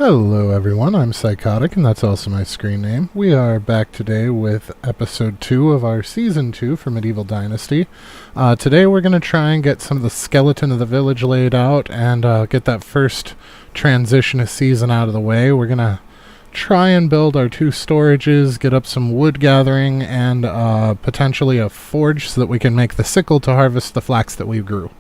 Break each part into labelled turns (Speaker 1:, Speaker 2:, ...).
Speaker 1: Hello everyone, I'm Psychotic, and that's also my screen name. We are back today with episode 2 of our season 2 for Medieval Dynasty. Today we're going to try and get some of the skeleton of the village laid out and get that first transition of season out of the way. We're going to try and build our 2 storages, get up some wood gathering, and potentially a forge so that we can make the sickle to harvest the flax that we grew.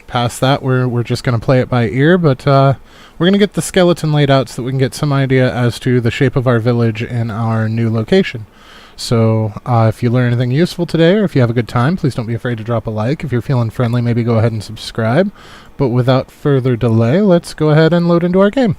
Speaker 1: Past that, we're just going to play it by ear, but we're going to get the skeleton laid out so that we can get some idea as to the shape of our village in our new location. So if you learn anything useful today, or if you have a good time, please don't be afraid to drop a like. If you're feeling friendly, maybe go ahead and subscribe. But without further delay, let's go ahead and load into our game.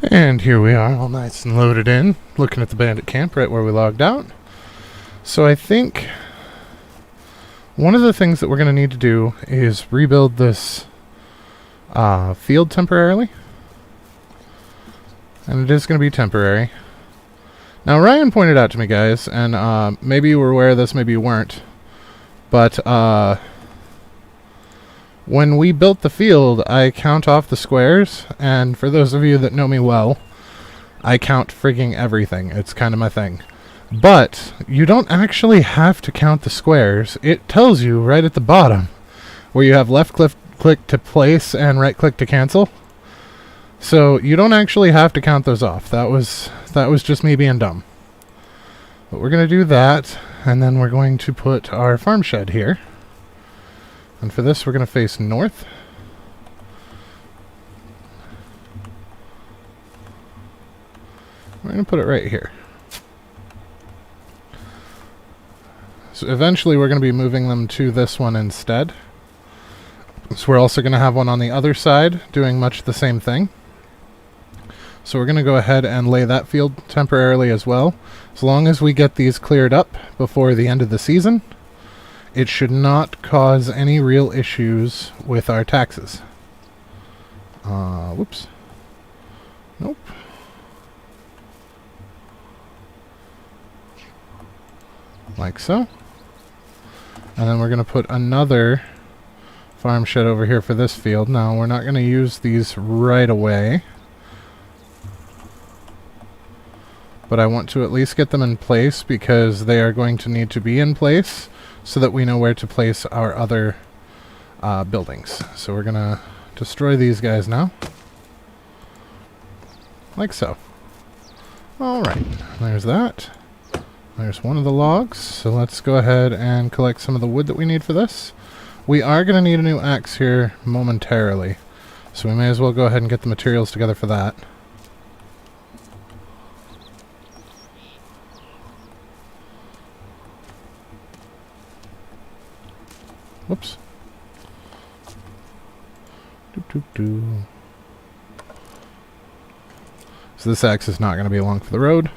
Speaker 1: And here we are, all nice and loaded in, looking at the bandit camp right where we logged out. So I think one of the things that we're going to need to do is rebuild this field temporarily. And it is going to be temporary. Now Ryan pointed out to me, guys, and maybe you were aware of this, maybe you weren't, but when we built the field, I count off the squares, and for those of you that know me well, I count frigging everything. It's kind of my thing. But you don't actually have to count the squares. It tells you right at the bottom where you have left click to place and right click to cancel. So you don't actually have to count those off. That was just me being dumb. But we're going to do that, and then we're going to put our farm shed here. And for this, we're going to face north. We're going to put it right here. So eventually we're going to be moving them to this one instead. So we're also going to have one on the other side doing much the same thing. So we're going to go ahead and lay that field temporarily as well. As long as we get these cleared up before the end of the season, it should not cause any real issues with our taxes. Whoops. Nope. Like so. And then we're going to put another farm shed over here for this field. Now, we're not going to use these right away, but I want to at least get them in place because they are going to need to be in place so that we know where to place our other buildings. So we're going to destroy these guys now. Like so. Alright, there's that. There's one of the logs, so let's go ahead and collect some of the wood that we need for this. We are going to need a new axe here momentarily, so we may as well go ahead and get the materials together for that. Whoops. So this axe is not going to be along for the road.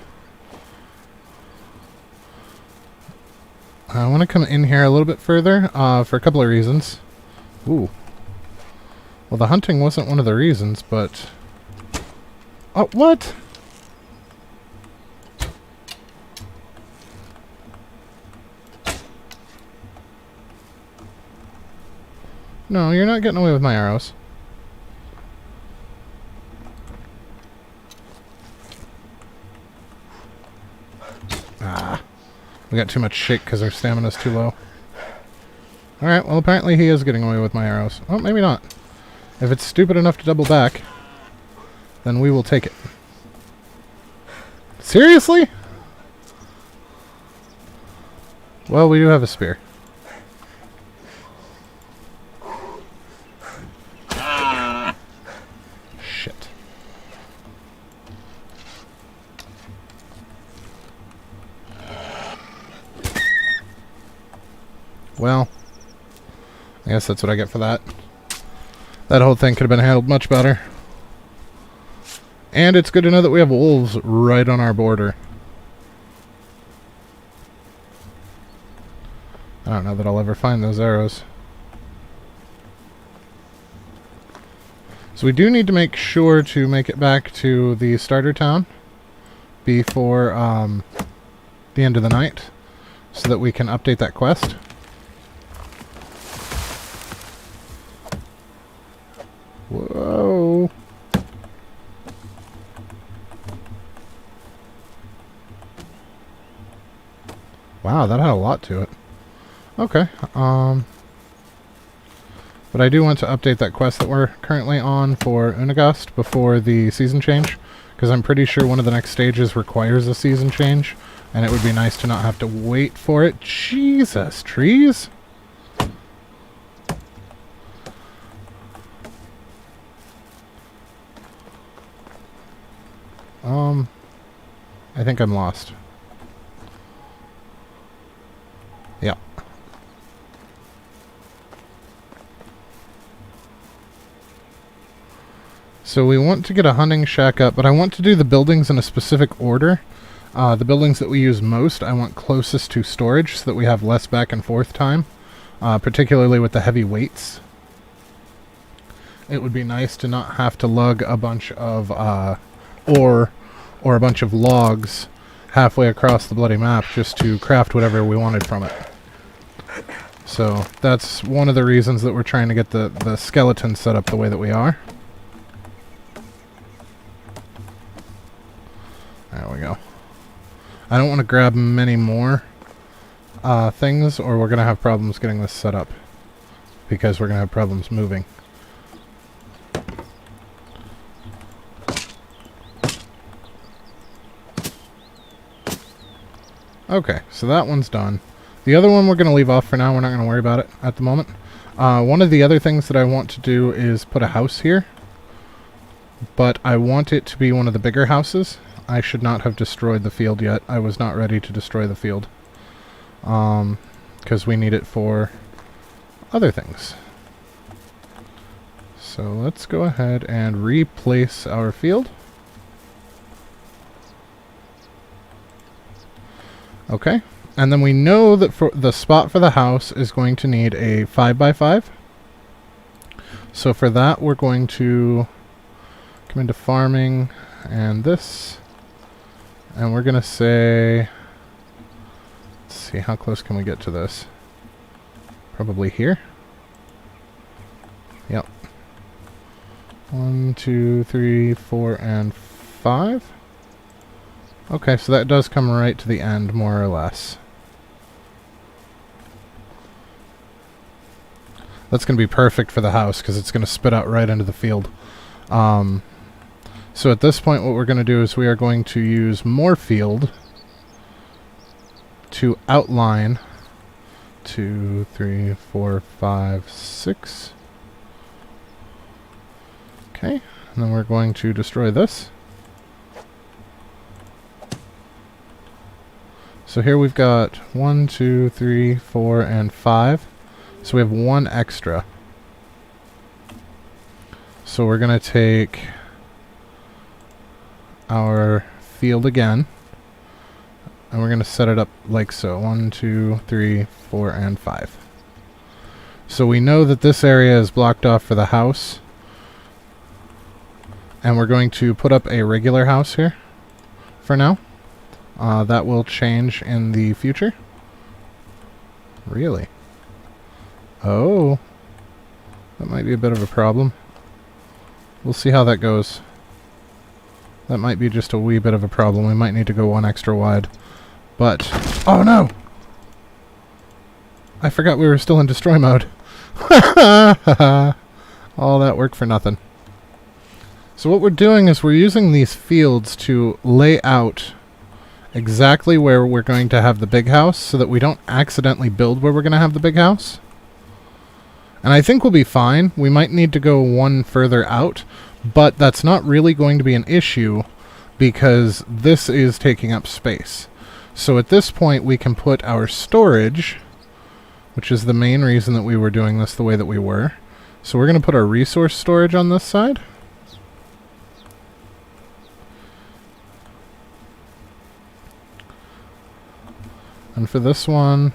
Speaker 1: I want to come in here a little bit further for a couple of reasons. Ooh. Well, the hunting wasn't one of the reasons, but... Oh, what? No, you're not getting away with my arrows. Ah. We got too much shake because our stamina's too low. Alright, well apparently he is getting away with my arrows. Oh, maybe not. If it's stupid enough to double back, then we will take it. Seriously? Well, we do have a spear. Shit. Well, I guess that's what I get for that. That whole thing could have been handled much better. And it's good to know that we have wolves right on our border. I don't know that I'll ever find those arrows. So we do need to make sure to make it back to the starter town before the end of the night, so that we can update that quest. Whoa. Wow, that had a lot to it. Okay, but I do want to update that quest that we're currently on for Unagast before the season change, because I'm pretty sure one of the next stages requires a season change, and it would be nice to not have to wait for it. Jesus, trees! I think I'm lost. Yeah. So we want to get a hunting shack up, but I want to do the buildings in a specific order. The buildings that we use most, I want closest to storage so that we have less back and forth time, particularly with the heavy weights. It would be nice to not have to lug a bunch of ore or a bunch of logs halfway across the bloody map just to craft whatever we wanted from it. So that's one of the reasons that we're trying to get the skeleton set up the way that we are. There we go. I don't want to grab many more things, or we're going to have problems getting this set up, because we're going to have problems moving. Okay, so that one's done. The other one we're going to leave off for now. We're not going to worry about it at the moment. One of the other things that I want to do is put a house here, but I want it to be one of the bigger houses. I should not have destroyed the field yet. I was not ready to destroy the field, because we need it for other things. So let's go ahead and replace our field. Okay, and then we know that for the spot for the house is going to need a 5x5. So for that, we're going to come into farming and this, and we're going to say, let's see, how close can we get to this? Probably here. Yep. 1, 2, 3, 4, and 5. Okay, so that does come right to the end, more or less. That's going to be perfect for the house, because it's going to spit out right into the field. So at this point, what we're going to do is we are going to use more field to outline 2, 3, 4, 5, 6. Okay, and then we're going to destroy this. So here we've got 1, 2, 3, 4, and 5. So we have 1 extra. So we're going to take our field again, and we're going to set it up like so. 1, 2, 3, 4, and 5. So we know that this area is blocked off for the house, and we're going to put up a regular house here for now. That will change in the future. Really? Oh. That might be a bit of a problem. We'll see how that goes. That might be just a wee bit of a problem. We might need to go 1 extra wide. But... oh no! I forgot we were still in destroy mode. All that work for nothing. So what we're doing is we're using these fields to lay out exactly where we're going to have the big house so that we don't accidentally build where we're going to have the big house. And I think we'll be fine. We might need to go one further out, but that's not really going to be an issue because this is taking up space. So at this point we can put our storage, which is the main reason that we were doing this the way that we were. So we're going to put our resource storage on this side. And for this one,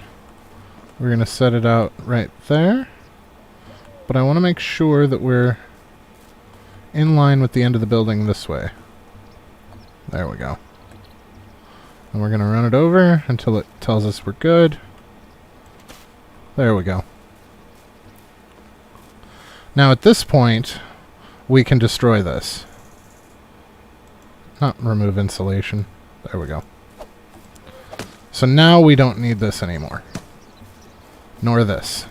Speaker 1: we're going to set it out right there. But I want to make sure that we're in line with the end of the building this way. There we go. And we're going to run it over until it tells us we're good. There we go. Now at this point, we can destroy this. Not remove insulation. There we go. So now we don't need this anymore. Nor this.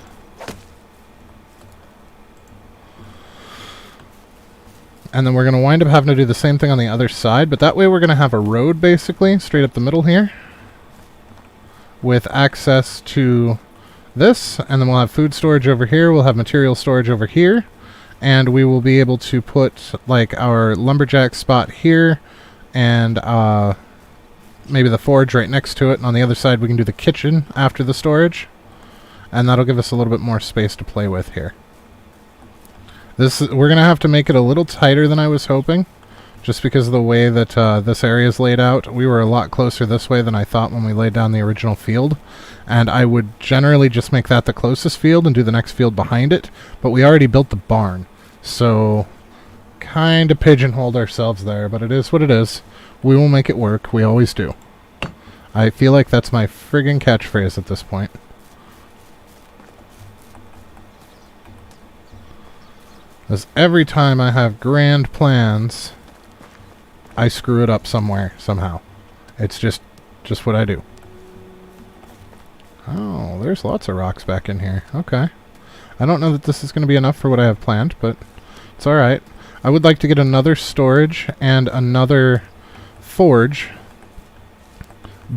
Speaker 1: And then we're going to wind up having to do the same thing on the other side, but that way we're going to have a road basically straight up the middle here with access to this, and then we'll have food storage over here, we'll have material storage over here, and we will be able to put like our lumberjack spot here and maybe the forge right next to it, and on the other side we can do the kitchen after the storage, and that'll give us a little bit more space to play with here. We're going to have to make it a little tighter than I was hoping, just because of the way that this area is laid out. We were a lot closer this way than I thought when we laid down the original field, and I would generally just make that the closest field and do the next field behind it, but we already built the barn, so kind of pigeonholed ourselves there, but it is what it is. We will make it work. We always do. I feel like that's my friggin' catchphrase at this point. Because every time I have grand plans, I screw it up somewhere, somehow. It's just what I do. Oh, there's lots of rocks back in here. Okay. I don't know that this is going to be enough for what I have planned, but it's alright. I would like to get another storage and another forge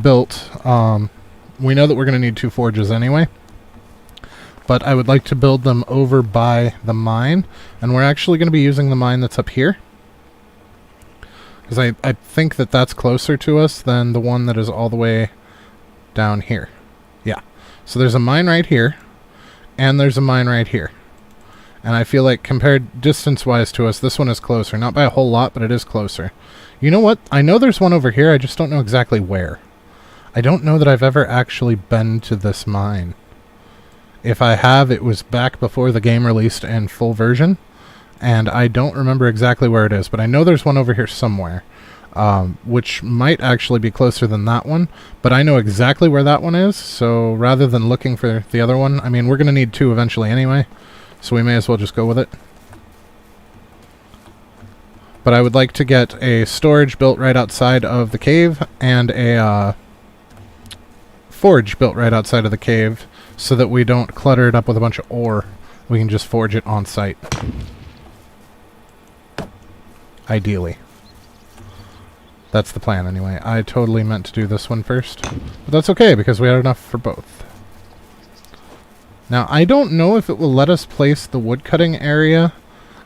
Speaker 1: built. We know that we're going to need 2 forges anyway. But I would like to build them over by the mine, and we're actually going to be using the mine that's up here. Because I think that that's closer to us than the one that is all the way down here. Yeah. So there's a mine right here, and there's a mine right here. And I feel like compared distance-wise to us, this one is closer. Not by a whole lot, but it is closer. You know what? I know there's one over here, I just don't know exactly where. I don't know that I've ever actually been to this mine. If I have, it was back before the game released in full version, and I don't remember exactly where it is, but I know there's one over here somewhere, which might actually be closer than that one, but I know exactly where that one is, so rather than looking for the other one, I mean, we're going to need 2 eventually anyway, so we may as well just go with it. But I would like to get a storage built right outside of the cave, and a forge built right outside of the cave, so that we don't clutter it up with a bunch of ore. We can just forge it on site. Ideally. That's the plan anyway. I totally meant to do this one first. But that's okay, because we had enough for both. Now, I don't know if it will let us place the woodcutting area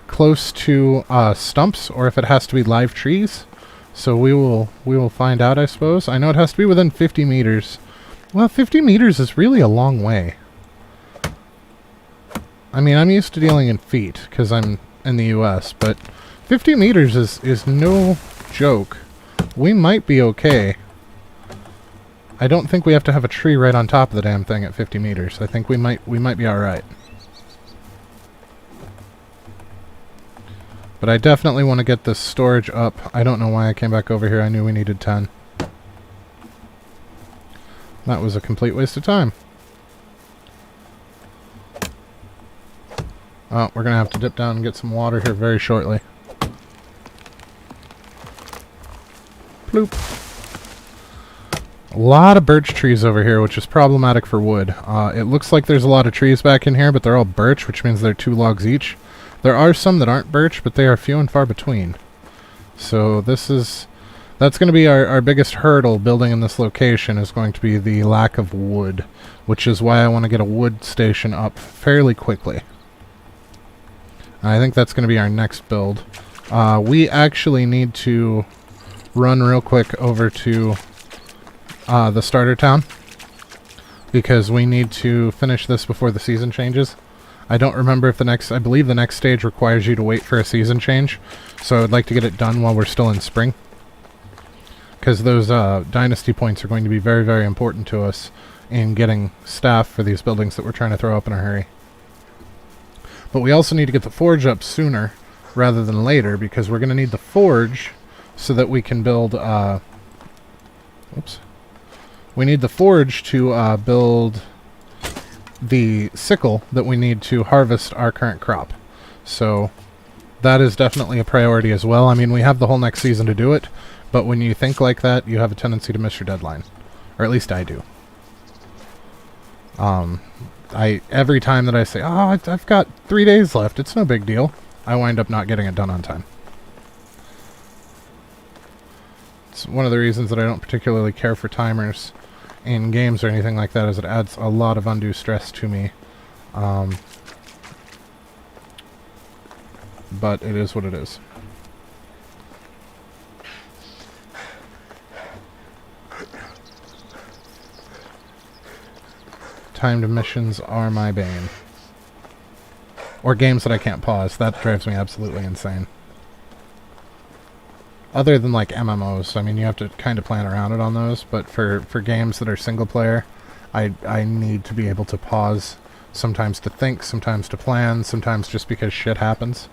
Speaker 1: close to stumps, or if it has to be live trees. So we will find out, I suppose. I know it has to be within 50 meters. Well, 50 meters is really a long way. I mean, I'm used to dealing in feet, because I'm in the US, but 50 meters is no joke. We might be okay. I don't think we have to have a tree right on top of the damn thing at 50 meters. I think we might be alright. But I definitely want to get this storage up. I don't know why I came back over here. I knew we needed 10. That was a complete waste of time. Oh, we're going to have to dip down and get some water here very shortly. Bloop. A lot of birch trees over here, which is problematic for wood. It looks like there's a lot of trees back in here, but they're all birch, which means they're 2 logs each. There are some that aren't birch, but they are few and far between. So that's going to be our biggest hurdle building in this location, is going to be the lack of wood, which is why I want to get a wood station up fairly quickly. And I think that's going to be our next build. We actually need to run real quick over to the starter town, because we need to finish this before the season changes. I don't remember if I believe the next stage requires you to wait for a season change, so I'd like to get it done while we're still in spring, because those Dynasty points are going to be very, very important to us in getting staff for these buildings that we're trying to throw up in a hurry. But we also need to get the forge up sooner rather than later, because we're going to need the forge so that we can build... Oops. We need the forge to build the sickle that we need to harvest our current crop. So that is definitely a priority as well. I mean, we have the whole next season to do it, but when you think like that, you have a tendency to miss your deadline. Or at least I do. Every time that I say, oh, I've got 3 days left, it's no big deal, I wind up not getting it done on time. It's one of the reasons that I don't particularly care for timers in games or anything like that, is it adds a lot of undue stress to me. But it is what it is. Timed missions are my bane. Or games that I can't pause. That drives me absolutely insane. Other than like MMOs, I mean, you have to kind of plan around it on those, but for games that are single player, I need to be able to pause, sometimes to think, sometimes to plan, sometimes just because shit happens.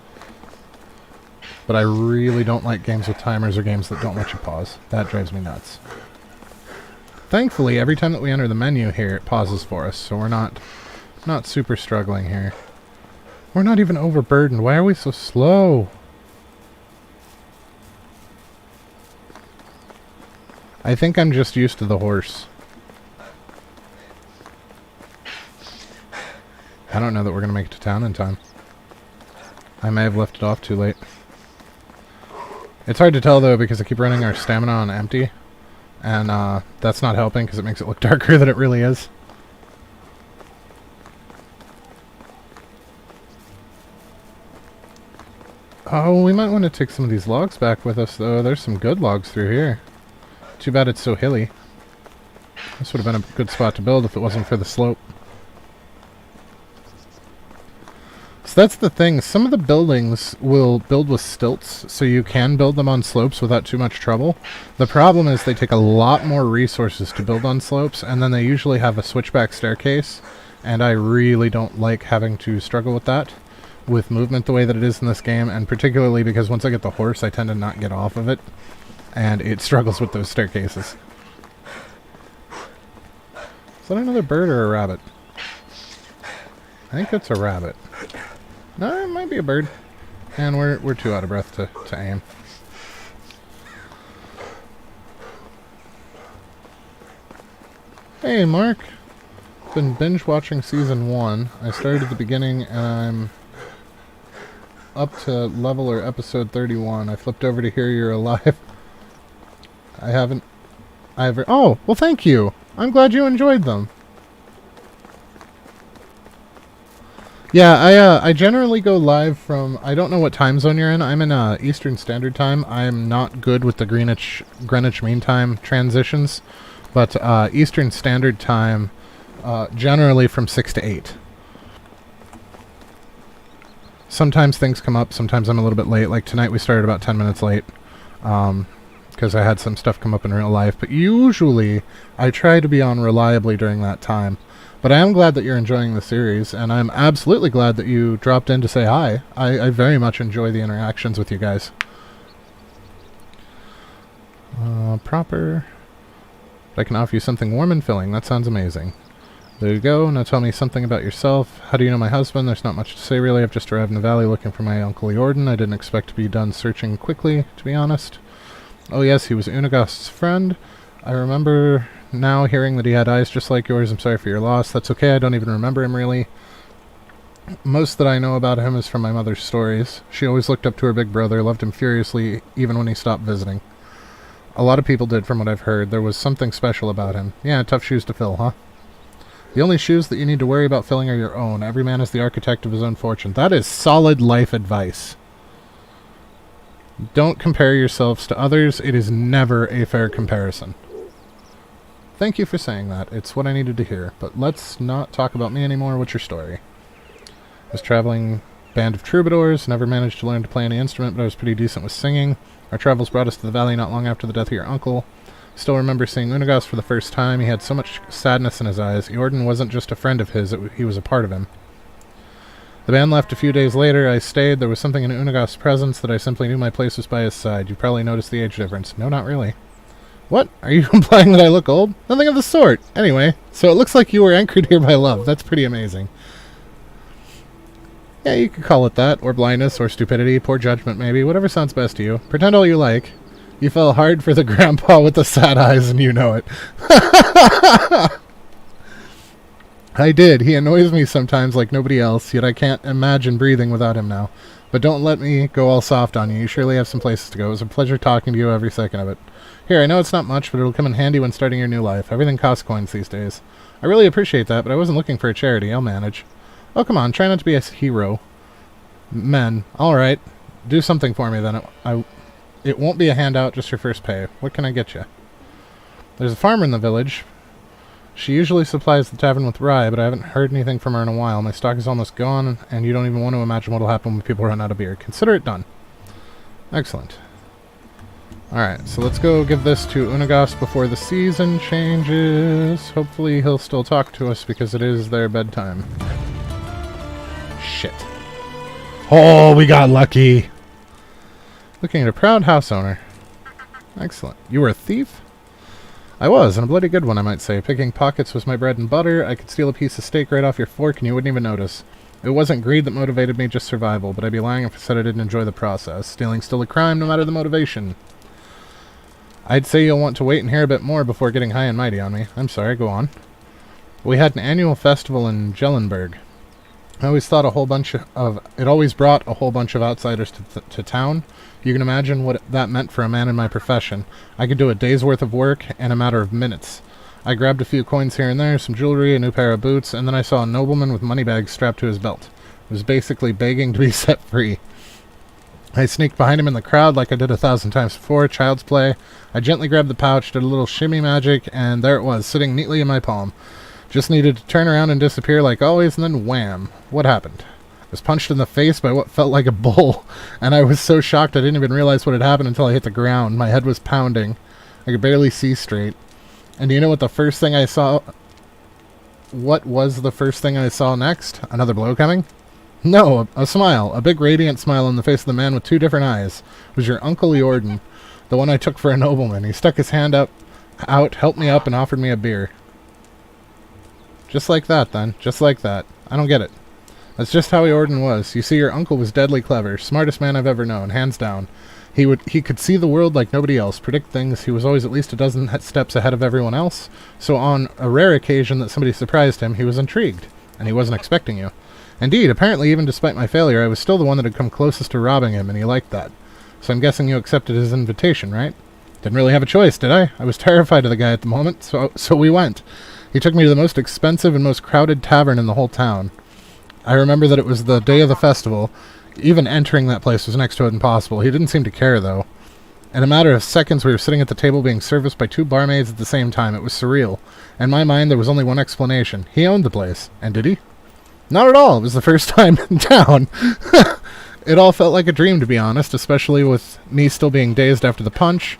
Speaker 1: But I really don't like games with timers or games that don't let you pause. That drives me nuts. Thankfully, every time that we enter the menu here, it pauses for us, so we're not super struggling here. We're not even overburdened. Why are we so slow? I think I'm just used to the horse. I don't know that we're going to make it to town in time. I may have left it off too late. It's hard to tell, though, because I keep running our stamina on empty. And that's not helping, because it makes it look darker than it really is. Oh, we might want to take some of these logs back with us, though. There's some good logs through here. Too bad it's so hilly. This would have been a good spot to build if it wasn't for the slope. So that's the thing. Some of the buildings will build with stilts, so you can build them on slopes without too much trouble. The problem is they take a lot more resources to build on slopes, and then they usually have a switchback staircase, and I really don't like having to struggle with that, with movement the way that it is in this game, and particularly because once I get the horse, I tend to not get off of it, and it struggles with those staircases. Is that another bird or a rabbit? I think it's a rabbit. No, it might be a bird. And we're too out of breath to aim. Hey, Mark. Been binge watching season 1. I started at the beginning and I'm up to level or episode 31. I flipped over to hear you're alive. Oh, well thank you. I'm glad you enjoyed them. Yeah, I generally go live from... I don't know what time zone you're in. I'm in Eastern Standard Time. I'm not good with the Greenwich Mean Time transitions. But Eastern Standard Time, generally from 6 to 8. Sometimes things come up. Sometimes I'm a little bit late. Like tonight we started about 10 minutes late. Because I had some stuff come up in real life. But usually I try to be on reliably during that time. But I am glad that you're enjoying the series, and I'm absolutely glad that you dropped in to say hi. I very much enjoy the interactions with you guys. Proper. I can offer you something warm and filling. That sounds amazing. There you go. Now tell me something about yourself. How do you know my husband? There's not much to say, really. I've just arrived in the valley looking for my Uncle Jordan. I didn't expect to be done searching quickly, to be honest. Oh yes, he was Unagast's friend. I remember now, hearing that he had eyes just like yours. I'm sorry for your loss. That's okay, I don't even remember him, really. Most that I know about him is from my mother's stories. She always looked up to her big brother, loved him furiously, even when he stopped visiting. A lot of people did, from what I've heard. There was something special about him. Yeah, tough shoes to fill, huh? The only shoes that you need to worry about filling are your own. Every man is the architect of his own fortune. That is solid life advice. Don't compare yourselves to others. It is never a fair comparison. Thank you for saying that. It's what I needed to hear. But let's not talk about me anymore. What's your story? I was traveling band of troubadours. Never managed to learn to play any instrument, but I was pretty decent with singing. Our travels brought us to the valley not long after the death of your uncle. Still remember seeing Unagast for the first time. He had so much sadness in his eyes. Eordan wasn't just a friend of his, he was a part of him. The band left a few days later. I stayed. There was something in Unagast's presence that I simply knew my place was by his side. You probably noticed the age difference. No, not really. What? Are you implying that I look old? Nothing of the sort. Anyway, so it looks like you were anchored here by love. That's pretty amazing. Yeah, you could call it that, or blindness, or stupidity, poor judgment maybe, whatever sounds best to you. Pretend all you like. You fell hard for the grandpa with the sad eyes, and you know it. I did. He annoys me sometimes like nobody else, yet I can't imagine breathing without him now. But don't let me go all soft on you. You surely have some places to go. It was a pleasure talking to you every second of it. Here, I know it's not much, but it'll come in handy when starting your new life. Everything costs coins these days. I really appreciate that, but I wasn't looking for a charity. I'll manage. Oh, come on, try not to be a hero. Men. Alright. Do something for me, then. It won't be a handout, just your first pay. What can I get you? There's a farmer in the village. She usually supplies the tavern with rye, but I haven't heard anything from her in a while. My stock is almost gone, and you don't even want to imagine what'll happen when people run out of beer. Consider it done. Excellent. Alright, so let's go give this to Unagast before the season changes. Hopefully he'll still talk to us, because it is their bedtime. Shit. Oh, we got lucky! Looking at a proud house owner. Excellent. You were a thief? I was, and a bloody good one, I might say. Picking pockets was my bread and butter. I could steal a piece of steak right off your fork, and you wouldn't even notice. It wasn't greed that motivated me, just survival, but I'd be lying if I said I didn't enjoy the process. Stealing's still a crime, no matter the motivation. I'd say you'll want to wait and hear a bit more before getting high and mighty on me. I'm sorry, go on. We had an annual festival in Jellenberg. I always thought it always brought a whole bunch of outsiders to town. You can imagine what that meant for a man in my profession. I could do a day's worth of work in a matter of minutes. I grabbed a few coins here and there, some jewelry, a new pair of boots, and then I saw a nobleman with money bags strapped to his belt. He was basically begging to be set free. I sneaked behind him in the crowd like I did 1,000 times before, child's play. I gently grabbed the pouch, did a little shimmy magic, and there it was, sitting neatly in my palm. Just needed to turn around and disappear like always, and then wham. What happened? I was punched in the face by what felt like a bull, and I was so shocked I didn't even realize what had happened until I hit the ground. My head was pounding. I could barely see straight. And do you know what the first thing I saw... What was the first thing I saw next? Another blow coming? No, a smile. A big radiant smile on the face of the man with two different eyes. It was your Uncle Eordan, the one I took for a nobleman. He stuck his hand out, helped me up, and offered me a beer. Just like that, then. Just like that. I don't get it. That's just how Eordan was. You see, your uncle was deadly clever. Smartest man I've ever known, hands down. He could see the world like nobody else, predict things. He was always at least a dozen steps ahead of everyone else. So on a rare occasion that somebody surprised him, he was intrigued. And he wasn't expecting you. Indeed, apparently even despite my failure, I was still the one that had come closest to robbing him, and he liked that. So I'm guessing you accepted his invitation, right? Didn't really have a choice, did I? I was terrified of the guy at the moment, so we went. He took me to the most expensive and most crowded tavern in the whole town. I remember that it was the day of the festival. Even entering that place was next to impossible. He didn't seem to care, though. In a matter of seconds, we were sitting at the table being serviced by two barmaids at the same time. It was surreal. In my mind, there was only one explanation. He owned the place. And did he? Not at all. It was the first time in town. It all felt like a dream, to be honest, especially with me still being dazed after the punch.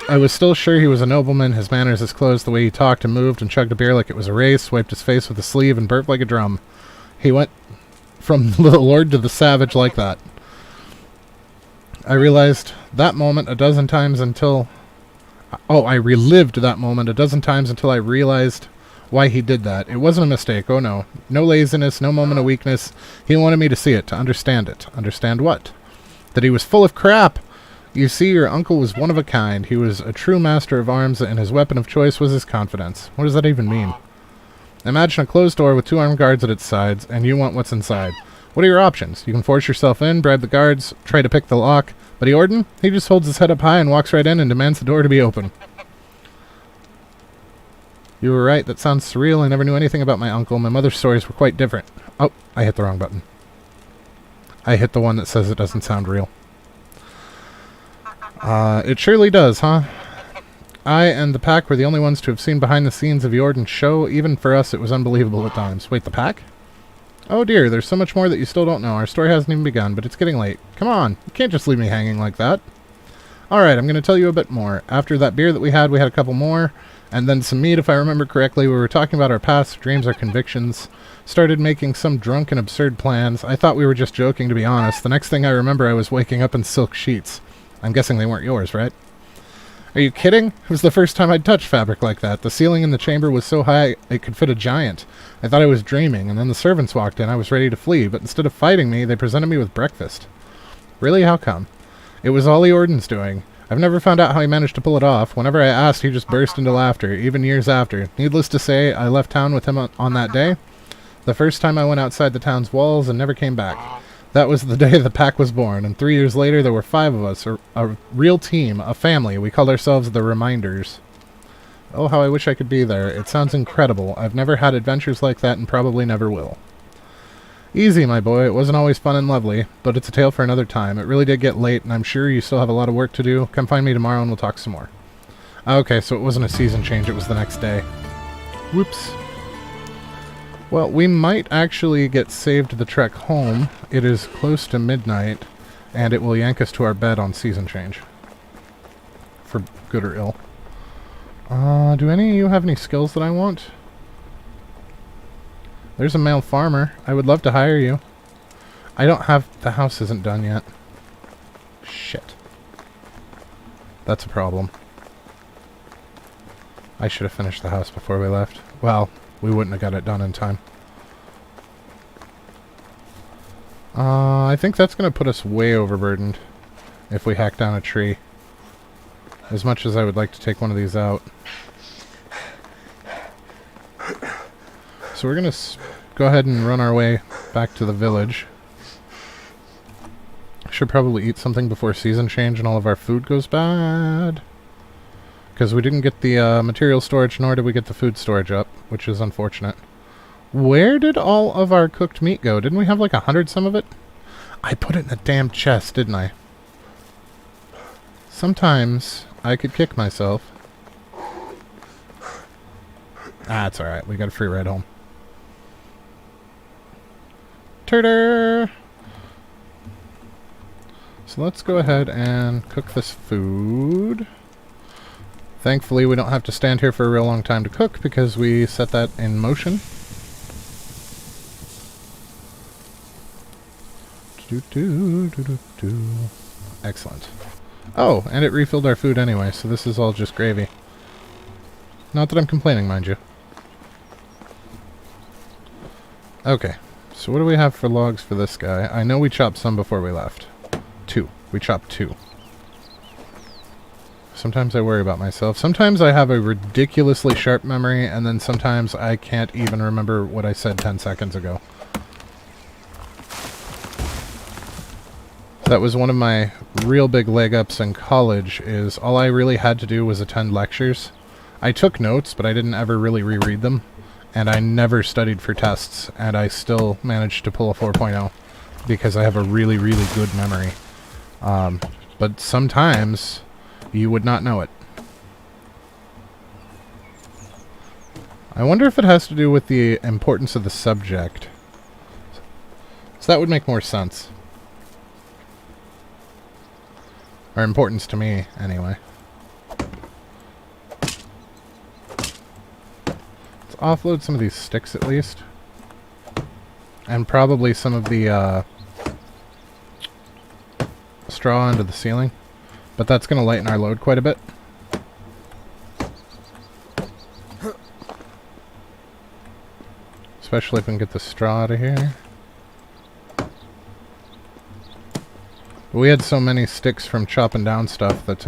Speaker 1: I was still sure he was a nobleman, his manners, his clothes, the way he talked and moved and chugged a beer like it was a race, wiped his face with a sleeve, and burped like a drum. He went from the lord to the savage like that. I realized that moment a dozen times until... I relived that moment a dozen times until I realized why he did that. It wasn't a mistake, oh no. No laziness, no moment of weakness. He wanted me to see it, to understand it. Understand what? That he was full of crap! You see, your uncle was one of a kind. He was a true master of arms, and his weapon of choice was his confidence. What does that even mean? Imagine a closed door with 2 armed guards at its sides, and you want what's inside. What are your options? You can force yourself in, bribe the guards, try to pick the lock. But Eorden, he just holds his head up high and walks right in and demands the door to be open. You were right. That sounds surreal. I never knew anything about my uncle. My mother's stories were quite different. Oh, I hit the wrong button. I hit the one that says it doesn't sound real. It surely does, huh? I and the pack were the only ones to have seen behind the scenes of Eorden's show. Even for us, it was unbelievable at times. Wait, the pack? Oh dear, there's so much more that you still don't know. Our story hasn't even begun, but it's getting late. Come on, you can't just leave me hanging like that. Alright, I'm going to tell you a bit more. After that beer that we had a couple more, and then some meat, if I remember correctly. We were talking about our past, dreams, our convictions. Started making some drunken, absurd plans. I thought we were just joking, to be honest. The next thing I remember, I was waking up in silk sheets. I'm guessing they weren't yours, right? Are you kidding? It was the first time I'd touched fabric like that. The ceiling in the chamber was so high it could fit a giant. I thought I was dreaming, and then the servants walked in. I was ready to flee, but instead of fighting me, they presented me with breakfast. Really? How come? It was all Eorden's doing. I've never found out how he managed to pull it off. Whenever I asked, he just burst into laughter, even years after. Needless to say, I left town with him on that day. The first time I went outside the town's walls and never came back. That was the day the pack was born, and 3 years later there were 5 of us, a real team, a family. We called ourselves the Reminders. Oh, how I wish I could be there. It sounds incredible. I've never had adventures like that and probably never will. Easy, my boy. It wasn't always fun and lovely, but it's a tale for another time. It really did get late, and I'm sure you still have a lot of work to do. Come find me tomorrow and we'll talk some more. Okay, so it wasn't a season change, it was the next day. Whoops. Well, we might actually get saved the trek home. It is close to midnight, and it will yank us to our bed on season change. For good or ill. Do any of you have any skills that I want? There's a male farmer. I would love to hire you. I don't have... The house isn't done yet. Shit. That's a problem. I should have finished the house before we left. Well, we wouldn't have got it done in time. I think that's going to put us way overburdened if we hack down a tree. As much as I would like to take one of these out. So we're going to go ahead and run our way back to the village. Should probably eat something before season change and all of our food goes bad. Because we didn't get the material storage, nor did we get the food storage up, which is unfortunate. Where did all of our cooked meat go? Didn't we have like 100 some of it? I put it in a damn chest, didn't I? Sometimes I could kick myself. Ah, it's alright. We got a free ride home. Turtle! So let's go ahead and cook this food. Thankfully, we don't have to stand here for a real long time to cook because we set that in motion. Excellent. Oh, and it refilled our food anyway, so this is all just gravy. Not that I'm complaining, mind you. Okay, so what do we have for logs for this guy? I know we chopped some before we left. 2. We chopped 2. Sometimes I worry about myself. Sometimes I have a ridiculously sharp memory, and then sometimes I can't even remember what I said 10 seconds ago. That was one of my real big leg ups in college, is all I really had to do was attend lectures. I took notes, but I didn't ever really reread them, and I never studied for tests, and I still managed to pull a 4.0 because I have a really, really good memory. But sometimes you would not know it. I wonder if it has to do with the importance of the subject. So that would make more sense. Or importance to me, anyway. Let's offload some of these sticks at least. And probably some of the straw into the ceiling. But that's going to lighten our load quite a bit. Especially if we can get the straw out of here. But we had so many sticks from chopping down stuff that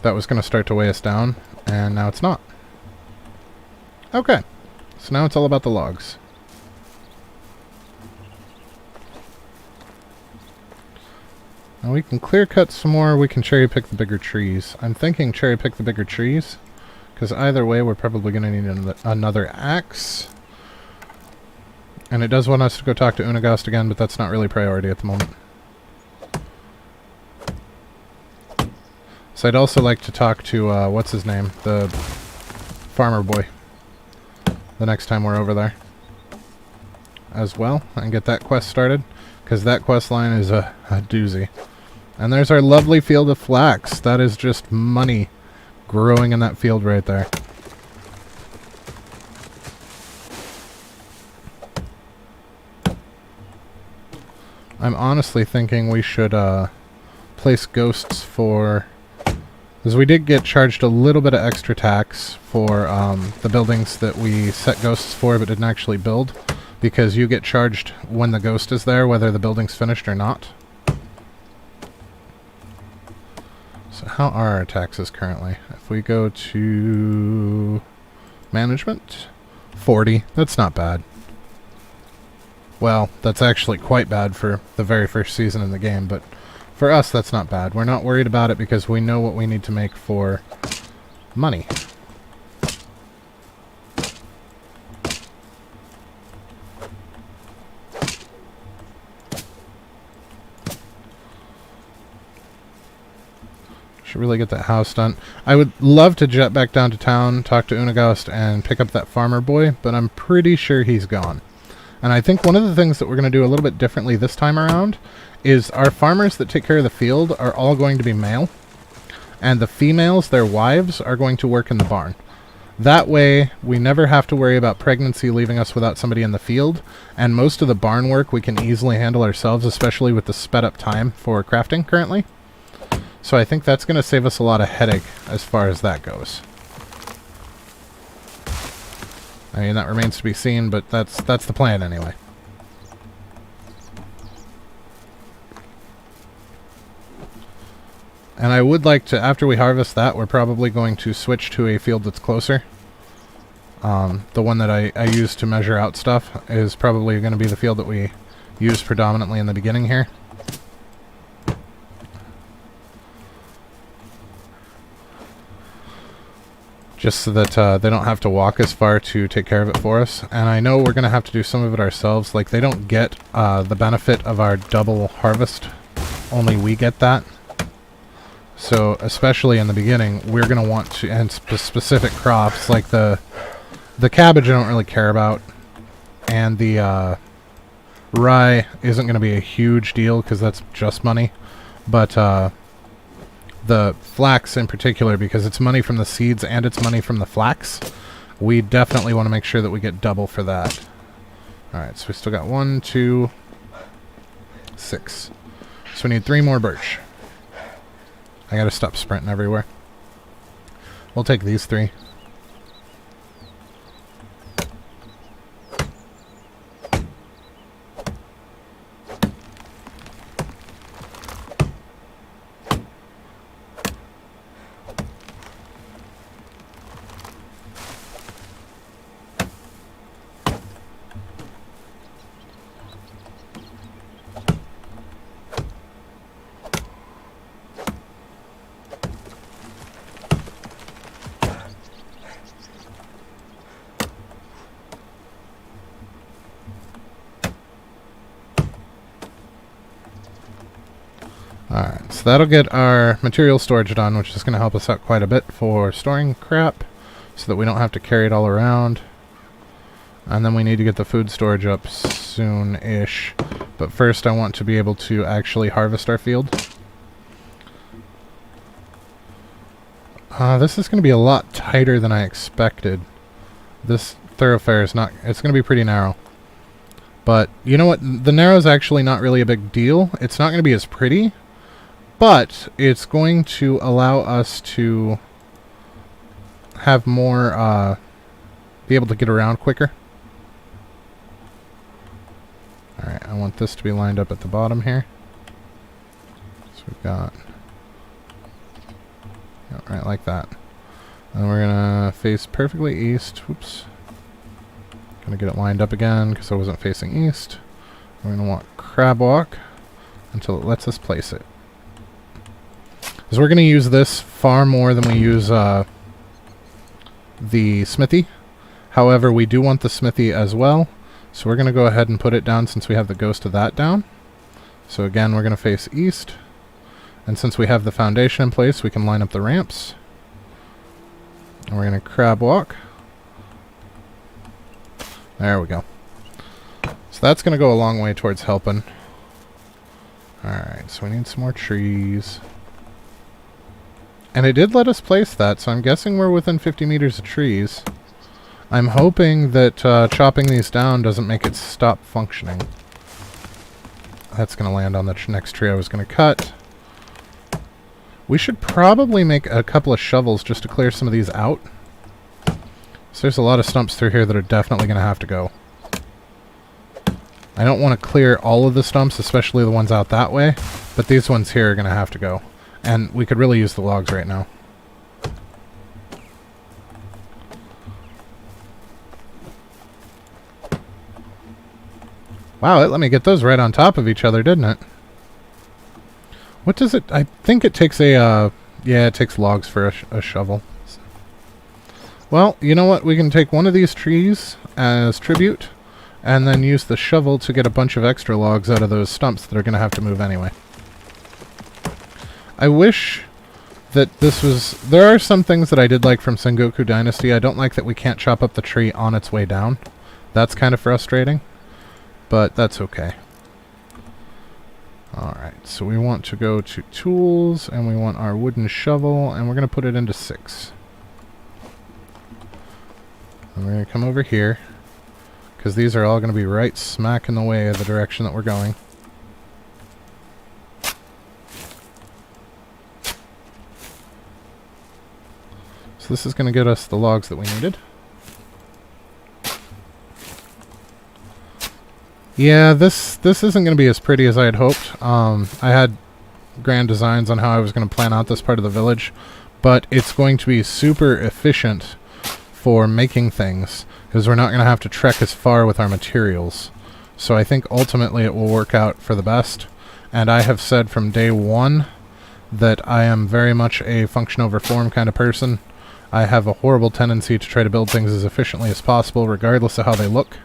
Speaker 1: that was going to start to weigh us down, and now it's not. Okay, so now it's all about the logs. Now we can clear cut some more, we can cherry pick the bigger trees. I'm thinking cherry pick the bigger trees, because either way we're probably going to need another axe. And it does want us to go talk to Unagast again, but that's not really priority at the moment. So I'd also like to talk to, what's his name? The farmer boy. The next time we're over there. As well, and get that quest started. Because that quest line is a doozy. And there's our lovely field of flax. That is just money growing in that field right there. I'm honestly thinking we should place ghosts for... Because we did get charged a little bit of extra tax for the buildings that we set ghosts for but didn't actually build. Because you get charged when the ghost is there, whether the building's finished or not. So how are our taxes currently? If we go to management, 40. That's not bad. Well, that's actually quite bad for the very first season in the game, but for us that's not bad. We're not worried about it because we know what we need to make for money. Should really get that house done. I would love to jet back down to town, talk to Unagast, and pick up that farmer boy, but I'm pretty sure he's gone. And I think one of the things that we're going to do a little bit differently this time around is our farmers that take care of the field are all going to be male. And the females, their wives, are going to work in the barn. That way, we never have to worry about pregnancy leaving us without somebody in the field. And most of the barn work we can easily handle ourselves, especially with the sped up time for crafting currently. So I think that's going to save us a lot of headache as far as that goes. I mean, that remains to be seen, but that's the plan anyway. And I would like to, after we harvest that, we're probably going to switch to a field that's closer. The one that I use to measure out stuff is probably going to be the field that we use predominantly in the beginning here. Just so that they don't have to walk as far to take care of it for us. And I know we're going to have to do some of it ourselves. Like, they don't get the benefit of our double harvest. Only we get that. So, especially in the beginning, we're going to want to... And specific crops, like the cabbage I don't really care about. And the rye isn't going to be a huge deal, because that's just money. But... the flax in particular, because it's money from the seeds and it's money from the flax, we definitely want to make sure that we get double for that. Alright, so we still got 1, 2, 6. So we need 3 more birch. I gotta stop sprinting everywhere. We'll take these 3. Alright, so that'll get our material storage done, which is going to help us out quite a bit for storing crap, so that we don't have to carry it all around. And then we need to get the food storage up soon-ish. But first I want to be able to actually harvest our field. This is going to be a lot tighter than I expected. This thoroughfare is not... It's going to be pretty narrow. But, you know what? The narrow is actually not really a big deal. It's not going to be as pretty. But it's going to allow us to have more, be able to get around quicker. Alright, I want this to be lined up at the bottom here. So we've got... yeah, right like that. And we're going to face perfectly east. Whoops. Going to get it lined up again because I wasn't facing east. We're going to want crab walk until it lets us place it. Because we're going to use this far more than we use the smithy. However, we do want the smithy as well. So we're going to go ahead and put it down since we have the ghost of that down. So again, we're going to face east. And since we have the foundation in place, we can line up the ramps. And we're going to crab walk. There we go. So that's going to go a long way towards helping. Alright, so we need some more trees. And it did let us place that, so I'm guessing we're within 50 meters of trees. I'm hoping that chopping these down doesn't make it stop functioning. That's going to land on the next tree I was going to cut. We should probably make a couple of shovels just to clear some of these out. So there's a lot of stumps through here that are definitely going to have to go. I don't want to clear all of the stumps, especially the ones out that way, but these ones here are going to have to go. And we could really use the logs right now. Wow, it let me get those right on top of each other, didn't it? What does it... I think it takes a... yeah, it takes logs for a shovel. Well, you know what? We can take one of these trees as tribute, and then use the shovel to get a bunch of extra logs out of those stumps that are going to have to move anyway. I wish that this was... there are some things that I did like from Sengoku Dynasty. I don't like that we can't chop up the tree on its way down. That's kind of frustrating, but that's okay. Alright, so we want to go to tools, and we want our wooden shovel, and we're going to put it into 6. And we're going to come over here, because these are all going to be right smack in the way of the direction that we're going. So this is going to get us the logs that we needed. Yeah, this isn't going to be as pretty as I had hoped. I had grand designs on how I was going to plan out this part of the village, but it's going to be super efficient for making things, because we're not going to have to trek as far with our materials. So I think ultimately it will work out for the best, and I have said from day one that I am very much a function over form kind of person. I have a horrible tendency to try to build things as efficiently as possible, regardless of how they look.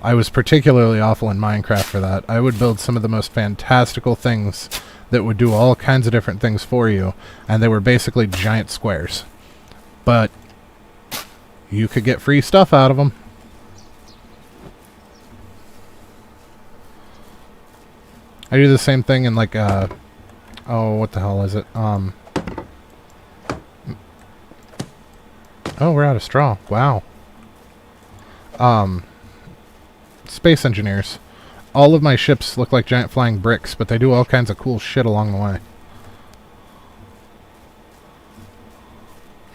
Speaker 1: I was particularly awful in Minecraft for that. I would build some of the most fantastical things that would do all kinds of different things for you, and they were basically giant squares. But you could get free stuff out of them. I do the same thing in like, oh, what the hell is it? Oh, we're out of straw. Wow. Space engineers. All of my ships look like giant flying bricks, but they do all kinds of cool shit along the way.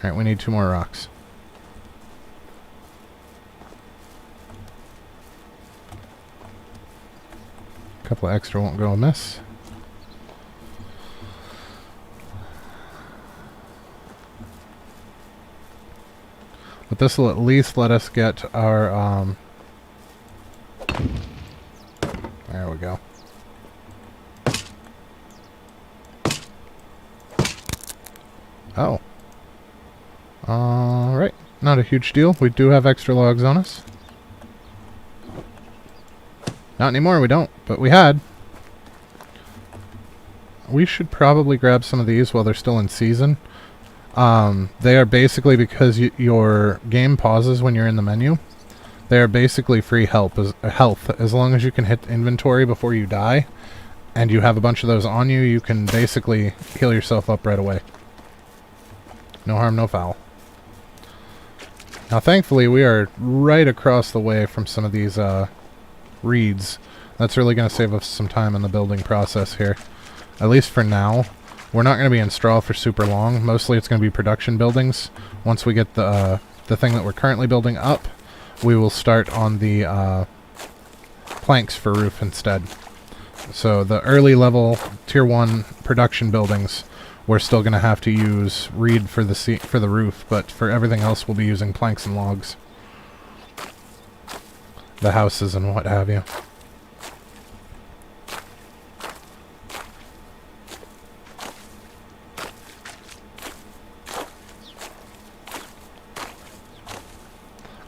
Speaker 1: Alright, we need 2 more rocks. A couple of extra won't go amiss. But this will at least let us get our, there we go. Oh. Alright. Not a huge deal. We do have extra logs on us. Not anymore, we don't. But we had. We should probably grab some of these while they're still in season. They are basically, because your game pauses when you're in the menu, they are basically free health as long as you can hit inventory before you die, and you have a bunch of those on you, you can basically heal yourself up right away. No harm, no foul. Now thankfully we are right across the way from some of these reeds. That's really going to save us some time in the building process here. At least for now. We're not going to be in straw for super long. Mostly it's going to be production buildings. Once we get the thing that we're currently building up, we will start on the planks for roof instead. So the early level tier 1 production buildings, we're still going to have to use reed for the roof, but for everything else we'll be using planks and logs. The houses and what have you.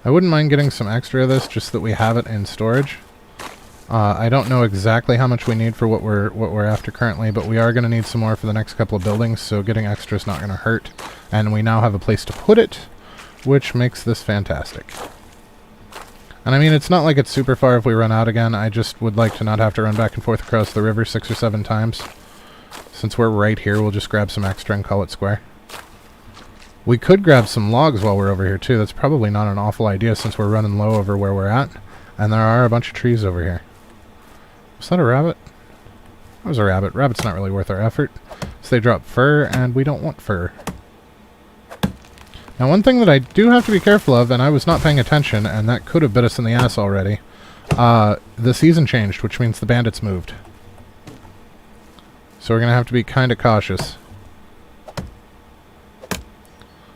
Speaker 1: I wouldn't mind getting some extra of this just so that we have it in storage. I don't know exactly how much we need for what we're after currently, but we are going to need some more for the next couple of buildings, so getting extra is not going to hurt. And we now have a place to put it, which makes this fantastic. And I mean, it's not like it's super far if we run out again. I just would like to not have to run back and forth across the river 6 or 7 times. Since we're right here, we'll just grab some extra and call it square. We could grab some logs while we're over here too. That's probably not an awful idea since we're running low over where we're at. And there are a bunch of trees over here. Was that a rabbit? That was a rabbit. Rabbit's not really worth our effort. So they drop fur, and we don't want fur. Now one thing that I do have to be careful of, and I was not paying attention, and that could have bit us in the ass already. The season changed, which means the bandits moved. So we're going to have to be kind of cautious.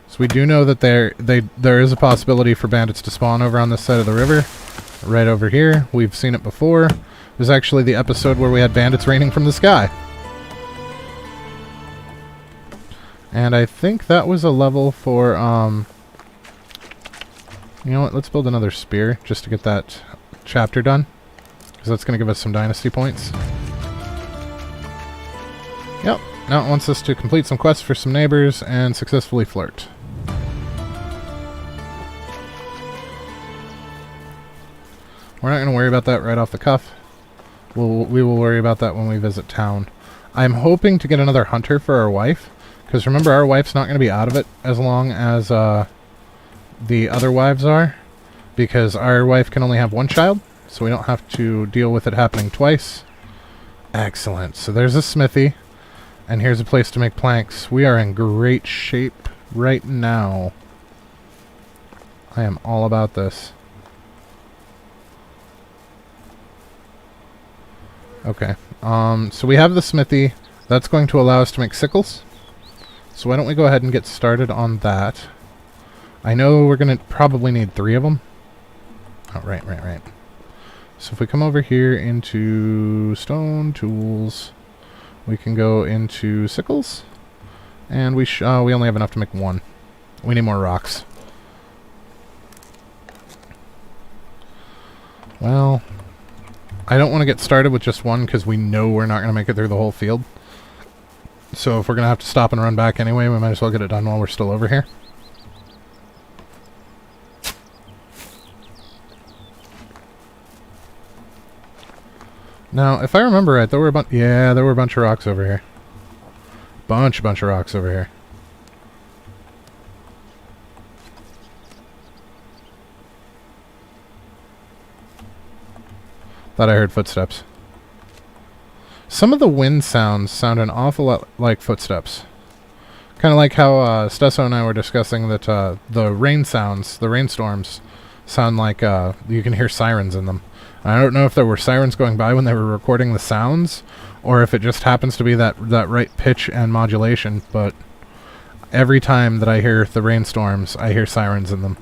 Speaker 1: So we do know that there is a possibility for bandits to spawn over on this side of the river. Right over here. We've seen it before. It was actually the episode where we had bandits raining from the sky. And I think that was a level for, you know what, let's build another spear just to get that chapter done. Because that's going to give us some dynasty points. Yep, now it wants us to complete some quests for some neighbors and successfully flirt. We're not going to worry about that right off the cuff. We will worry about that when we visit town. I'm hoping to get another hunter for our wife. Because remember, our wife's not going to be out of it as long as the other wives are. Because our wife can only have one child. So we don't have to deal with it happening twice. Excellent. So there's a smithy. And here's a place to make planks. We are in great shape right now. I am all about this. Okay, so we have the smithy. That's going to allow us to make sickles. So why don't we go ahead and get started on that. I know we're going to probably need 3 of them. Oh, right. So if we come over here into stone tools, we can go into sickles. And we only have enough to make 1. We need more rocks. Well, I don't want to get started with just 1 because we know we're not going to make it through the whole field. So if we're going to have to stop and run back anyway, we might as well get it done while we're still over here. Now, if I remember right, there were a bunch of rocks over here. Bunch of rocks over here. Thought I heard footsteps. Some of the wind sounds sound an awful lot like footsteps. Kind of like how Stesso and I were discussing that the rain sounds, the rainstorms, sound like you can hear sirens in them. I don't know if there were sirens going by when they were recording the sounds, or if it just happens to be that right pitch and modulation, but every time that I hear the rainstorms, I hear sirens in them.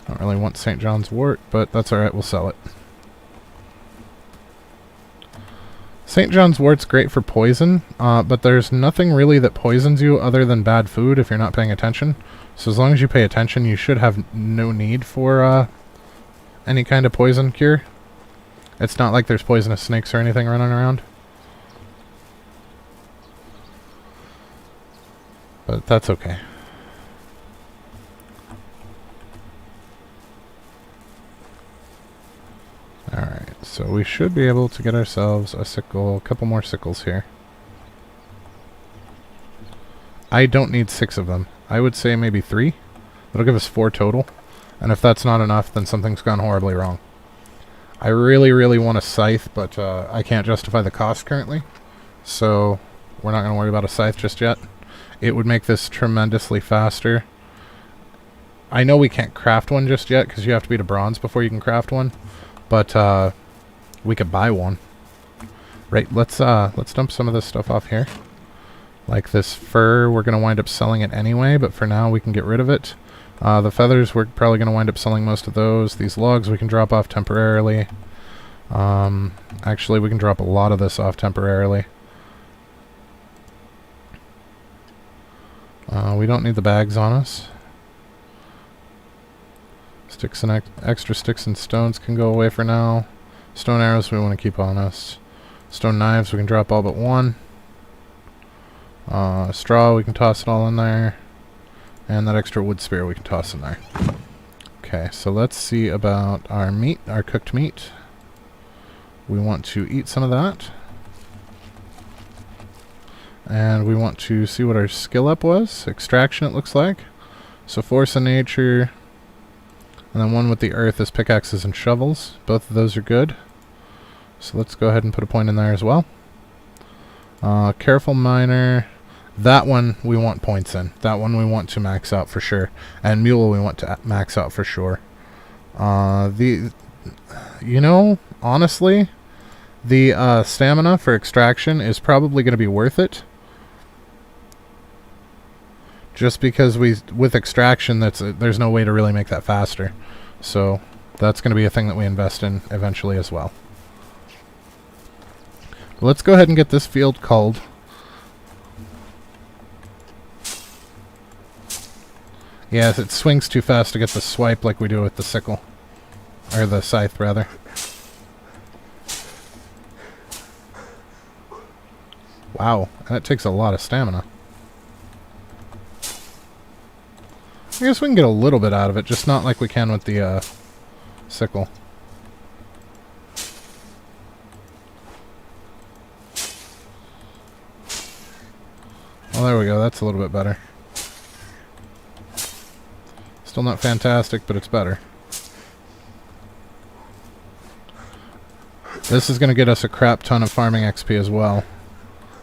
Speaker 1: I don't really want St. John's wort, but that's alright, we'll sell it. St. John's wort's great for poison, but there's nothing really that poisons you other than bad food if you're not paying attention. So as long as you pay attention, you should have no need for any kind of poison cure. It's not like there's poisonous snakes or anything running around. But that's okay. Alright, so we should be able to get ourselves a sickle, a couple more sickles here. I don't need 6 of them. I would say maybe 3. That'll give us 4 total. And if that's not enough, then something's gone horribly wrong. I really want a scythe, but I can't justify the cost currently. So we're not going to worry about a scythe just yet. It would make this tremendously faster. I know we can't craft one just yet, because you have to beat a bronze before you can craft one. But We could buy one. Right, let's dump some of this stuff off here. Like this fur, we're going to wind up selling it anyway, but for now we can get rid of it. The feathers, we're probably going to wind up selling most of those. These logs we can drop off temporarily. Actually, we can drop a lot of this off temporarily. We don't need the bags on us. Sticks and extra sticks and stones can go away for now. Stone arrows we want to keep on us. Stone knives we can drop all but one. Straw we can toss it all in there. And that extra wood spear we can toss in there. Okay, so let's see about our meat, our cooked meat. We want to eat some of that. And we want to see what our skill up was. Extraction it looks like. So force of nature. And then one with the earth is pickaxes and shovels. Both of those are good. So let's go ahead and put a point in there as well. Careful miner. That one we want points in. That one we want to max out for sure. And mule we want to max out for sure. You know, honestly, the stamina for extraction is probably going to be worth it. Just because with extraction, there's no way to really make that faster. So that's going to be a thing that we invest in eventually as well. But let's go ahead and get this field culled. Yeah, it swings too fast to get the swipe like we do with the sickle. Or the scythe, rather. Wow, that takes a lot of stamina. I guess we can get a little bit out of it, just not like we can with the sickle. Well, there we go. That's a little bit better. Still not fantastic, but it's better. This is going to get us a crap ton of farming XP as well,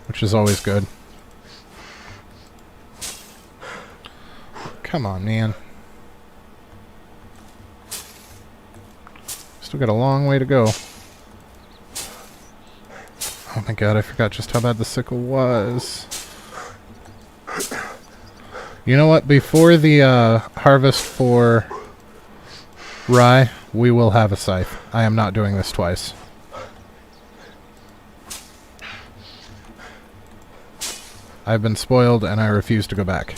Speaker 1: which is always good. Come on, man. Still got a long way to go. Oh my god, I forgot just how bad the sickle was. You know what? Before the harvest for rye, we will have a scythe. I am not doing this twice. I've been spoiled and I refuse to go back.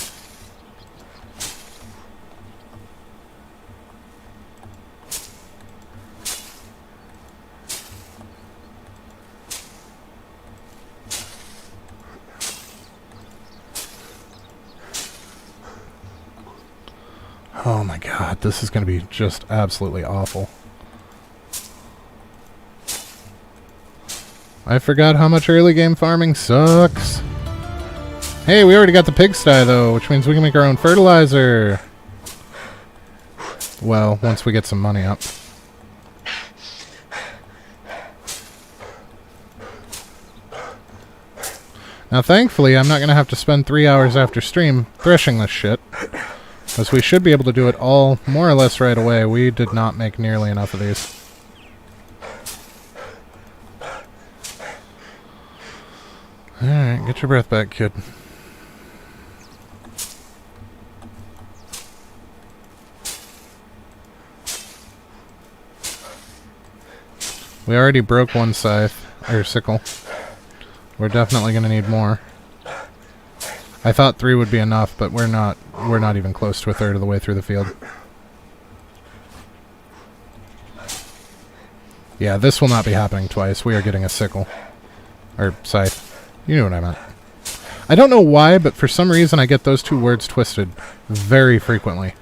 Speaker 1: Oh my god, this is going to be just absolutely awful. I forgot how much early game farming sucks. Hey, we already got the pigsty though, which means we can make our own fertilizer. Well, once we get some money up. Now thankfully, I'm not going to have to spend 3 hours after stream threshing this shit. Because we should be able to do it all more or less right away. We did not make nearly enough of these. Alright, get your breath back, kid. We already broke one scythe, or sickle. We're definitely going to need more. I thought 3 would be enough, but we're not even close to a third of the way through the field. Yeah, this will not be happening twice. We are getting a sickle. Or scythe. You know what I meant. I don't know why, but for some reason I get those two words twisted very frequently.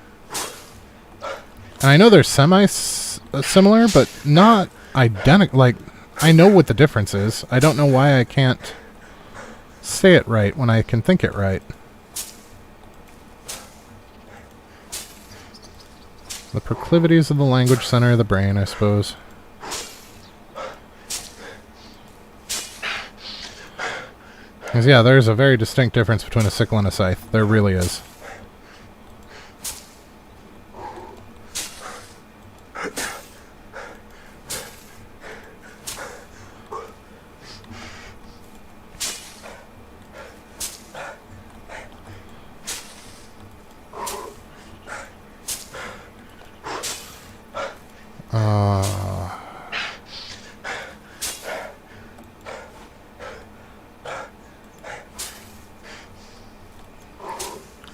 Speaker 1: And I know they're semi-similar, but not identical. Like, I know what the difference is. I don't know why I can't say it right when I can think it right. The proclivities of the language center of the brain, I suppose. Because, yeah, there's a very distinct difference between a sickle and a scythe. There really is.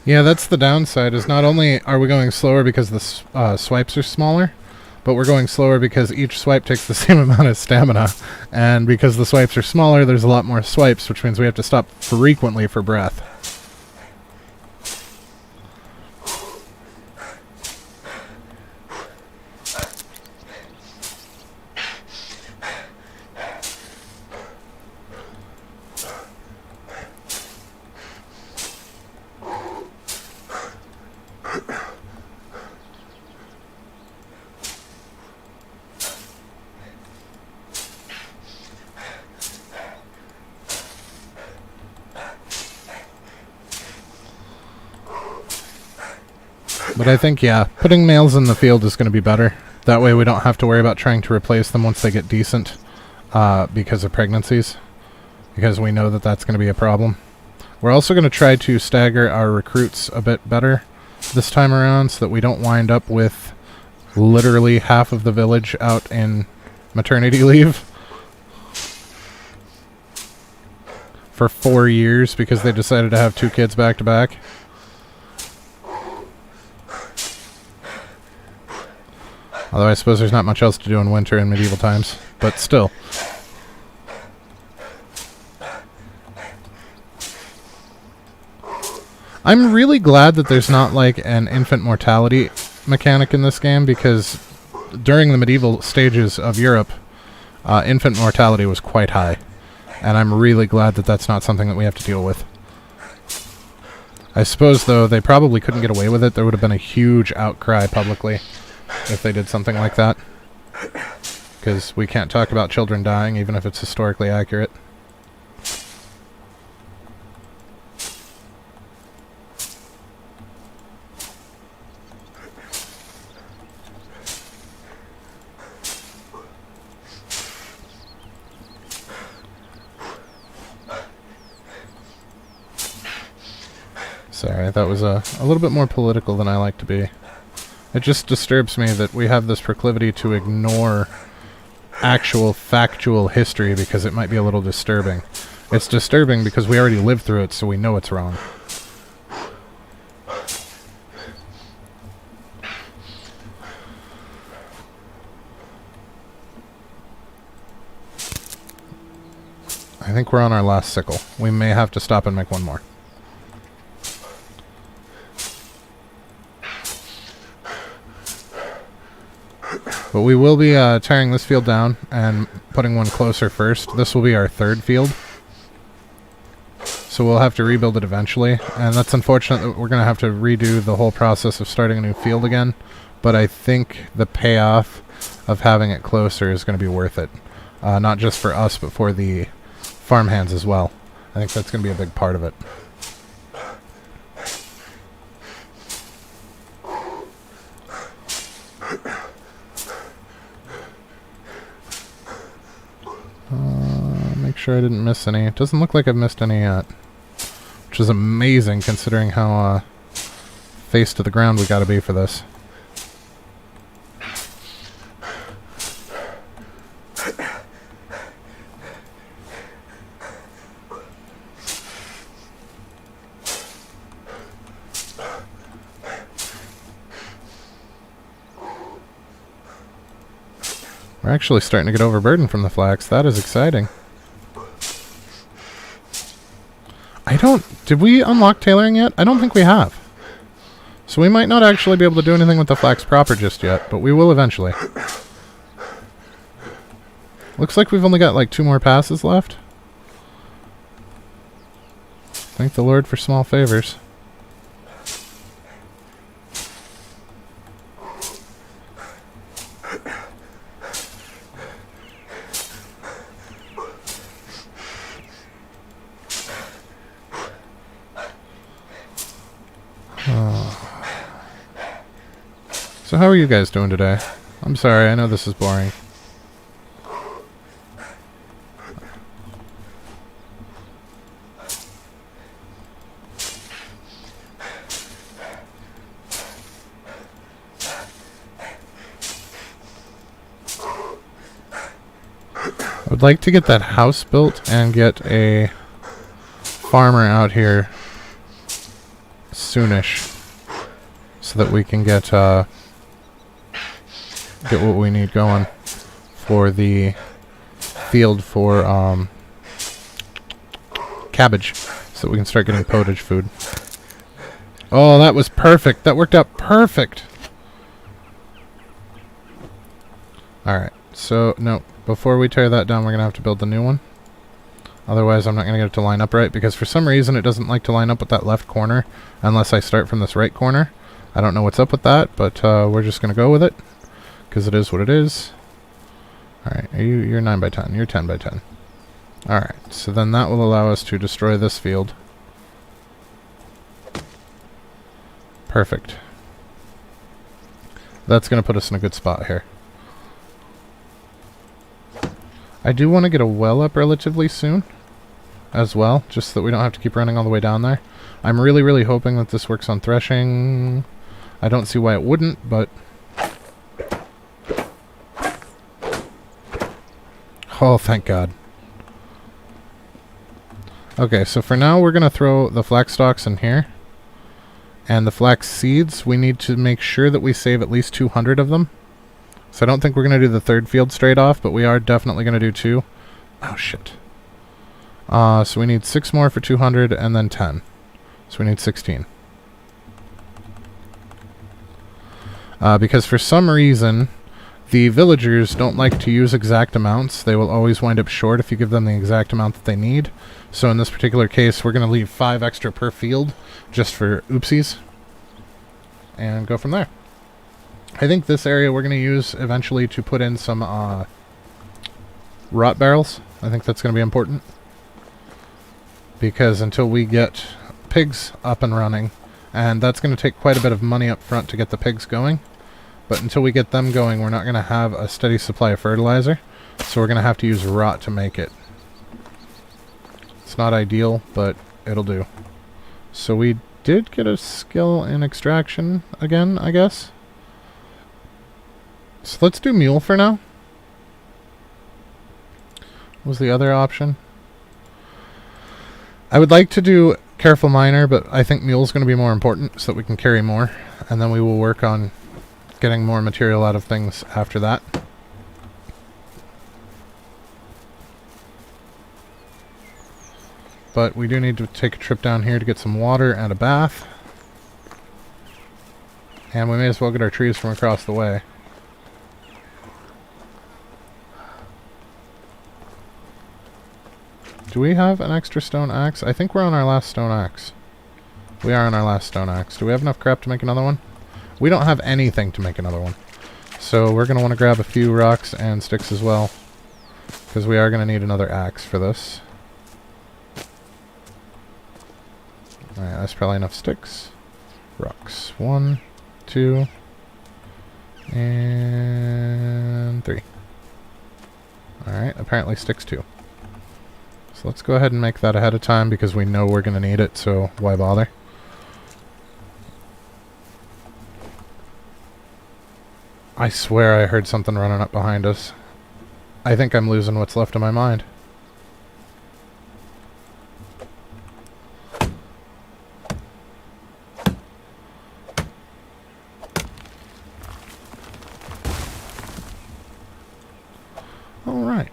Speaker 1: Yeah, that's the downside, is not only are we going slower because the swipes are smaller, but we're going slower because each swipe takes the same amount of stamina. And because the swipes are smaller, there's a lot more swipes, which means we have to stop frequently for breath. But I think, yeah, putting males in the field is going to be better. That way we don't have to worry about trying to replace them once they get decent because of pregnancies. Because we know that that's going to be a problem. We're also going to try to stagger our recruits a bit better this time around so that we don't wind up with literally half of the village out in maternity leave for 4 years because they decided to have 2 kids back to back. Although I suppose there's not much else to do in winter in medieval times, but still. I'm really glad that there's not like an infant mortality mechanic in this game, because during the medieval stages of Europe, infant mortality was quite high. And I'm really glad that that's not something that we have to deal with. I suppose, though, they probably couldn't get away with it. There would have been a huge outcry publicly if they did something like that. Because we can't talk about children dying, even if it's historically accurate. Sorry, that was a little bit more political than I like to be. It just disturbs me that we have this proclivity to ignore actual factual history because it might be a little disturbing. It's disturbing because we already lived through it, so we know it's wrong. I think we're on our last sickle. We may have to stop and make one more. But we will be tearing this field down and putting one closer first. This will be our 3rd field. So we'll have to rebuild it eventually. And that's unfortunate that we're going to have to redo the whole process of starting a new field again. But I think the payoff of having it closer is going to be worth it. Not just for us, but for the farmhands as well. I think that's going to be a big part of it. Make sure I didn't miss any. It doesn't look like I've missed any yet. Which is amazing considering how face to the ground we gotta be for this. We're actually starting to get overburdened from the flax. That is exciting. Did we unlock tailoring yet? I don't think we have. So we might not actually be able to do anything with the flax proper just yet, but we will eventually. Looks like we've only got like 2 more passes left. Thank the Lord for small favors. So how are you guys doing today? I'm sorry, I know this is boring. would like to get that house built and get a farmer out here soonish so that we can get what we need going for the field for cabbage, so that we can start getting potage food. Oh, that was perfect. That worked out perfect. Alright, so no, before we tear that down, we're gonna have to build the new one. Otherwise, I'm not going to get it to line up right, because for some reason it doesn't like to line up with that left corner unless I start from this right corner. I don't know what's up with that, but we're just going to go with it, because it is what it is. Alright, you're 9 by 10. You're 10 by 10. Alright, so then that will allow us to destroy this field. Perfect. That's going to put us in a good spot here. I do want to get a well up relatively soon as well, just so that we don't have to keep running all the way down there. I'm really, really hoping that this works on threshing. I don't see why it wouldn't, but... oh, thank God. Okay, so for now we're going to throw the flax stalks in here. And the flax seeds, we need to make sure that we save at least 200 of them. So I don't think we're going to do the third field straight off, but we are definitely going to do 2. Oh, shit. So we need 6 more for 200, and then 10. So we need 16. Because for some reason, the villagers don't like to use exact amounts. They will always wind up short if you give them the exact amount that they need. So in this particular case, we're going to leave 5 extra per field, just for oopsies. And go from there. I think this area we're going to use eventually to put in some rot barrels. I think that's going to be important. Because until we get pigs up and running, and that's going to take quite a bit of money up front to get the pigs going. But until we get them going, we're not going to have a steady supply of fertilizer. So we're going to have to use rot to make it. It's not ideal, but it'll do. So we did get a skill in extraction again, I guess. So let's do mule for now. What was the other option? I would like to do careful miner, but I think mule's going to be more important so that we can carry more. And then we will work on getting more material out of things after that. But we do need to take a trip down here to get some water and a bath. And we may as well get our trees from across the way. Do we have an extra stone axe? I think we're on our last stone axe. We are on our last stone axe. Do we have enough crap to make another one? We don't have anything to make another one. So we're going to want to grab a few rocks and sticks as well, because we are going to need another axe for this. Alright, that's probably enough sticks. Rocks. 1, 2, and 3. Alright, apparently sticks too. So let's go ahead and make that ahead of time because we know we're going to need it, so why bother? I swear I heard something running up behind us. I think I'm losing what's left of my mind. Alright.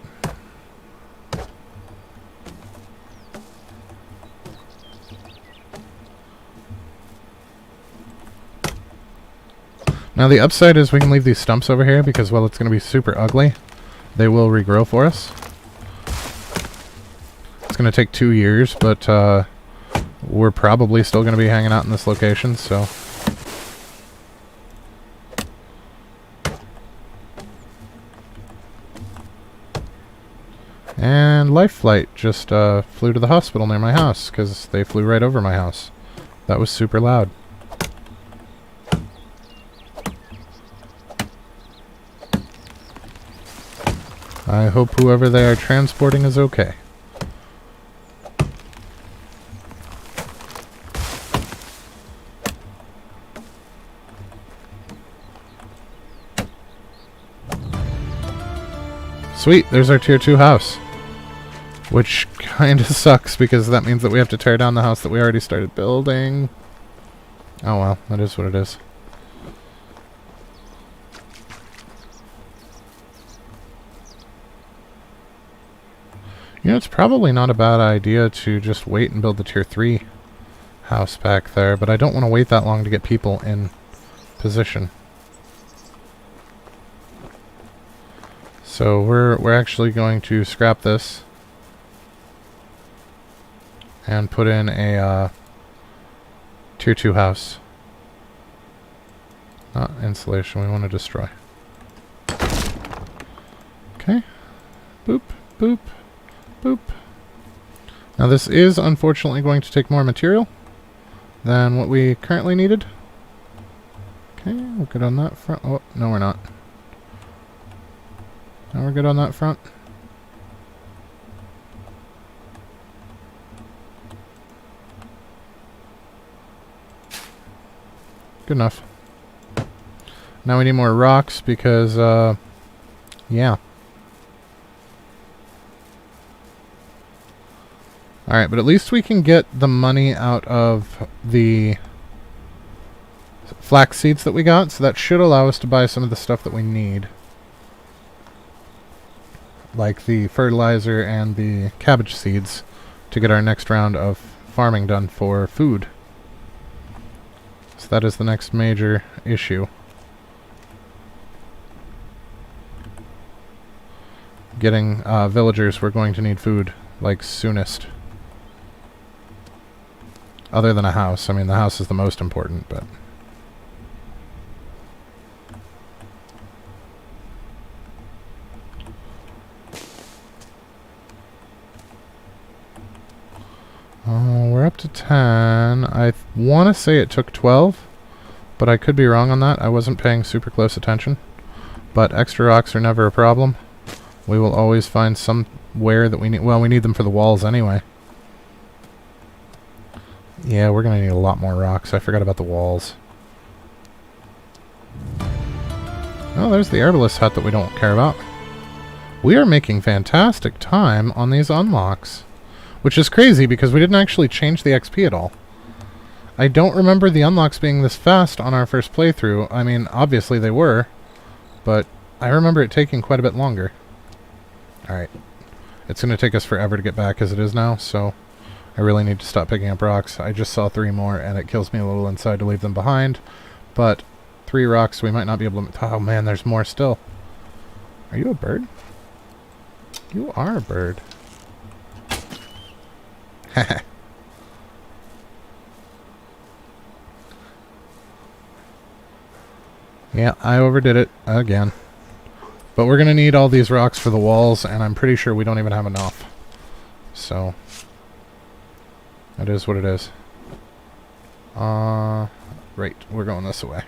Speaker 1: Now the upside is we can leave these stumps over here because, well, it's going to be super ugly. They will regrow for us. It's going to take 2 years, but we're probably still going to be hanging out in this location, so... And Life Flight just flew to the hospital near my house because they flew right over my house. That was super loud. I hope whoever they are transporting is okay. Sweet, there's our tier 2 house. Which kinda sucks because that means that we have to tear down the house that we already started building. Oh well, that is what it is. You know, it's probably not a bad idea to just wait and build the tier 3 house back there, but I don't want to wait that long to get people in position. So we're actually going to scrap this and put in a tier 2 house. Not insulation, we want to destroy. Okay. Boop, boop. Boop. Now this is unfortunately going to take more material than what we currently needed. Okay, we're good on that front. Oh, no we're not. Now we're good on that front. Good enough. Now we need more rocks because, yeah. Alright, but at least we can get the money out of the flax seeds that we got, so that should allow us to buy some of the stuff that we need. Like the fertilizer and the cabbage seeds to get our next round of farming done for food. So that is the next major issue. Getting villagers, we're going to need food, like soonest. Other than a house. I mean, the house is the most important, but... we're up to 10. I want to say it took 12, but I could be wrong on that. I wasn't paying super close attention. But extra rocks are never a problem. We will always find somewhere that we need... Well, we need them for the walls anyway. Yeah, we're going to need a lot more rocks. I forgot about the walls. Oh, there's the herbalist hut that we don't care about. We are making fantastic time on these unlocks. Which is crazy because we didn't actually change the XP at all. I don't remember the unlocks being this fast on our first playthrough. I mean, obviously they were. But I remember it taking quite a bit longer. Alright. It's going to take us forever to get back as it is now, so... I really need to stop picking up rocks. I just saw 3 more, and it kills me a little inside to leave them behind. But 3 rocks, we might not be able to... Oh man, there's more still. Are you a bird? You are a bird. Haha. Yeah, I overdid it again. But we're going to need all these rocks for the walls, and I'm pretty sure we don't even have enough. So... It is what it is. Right, we're going this way.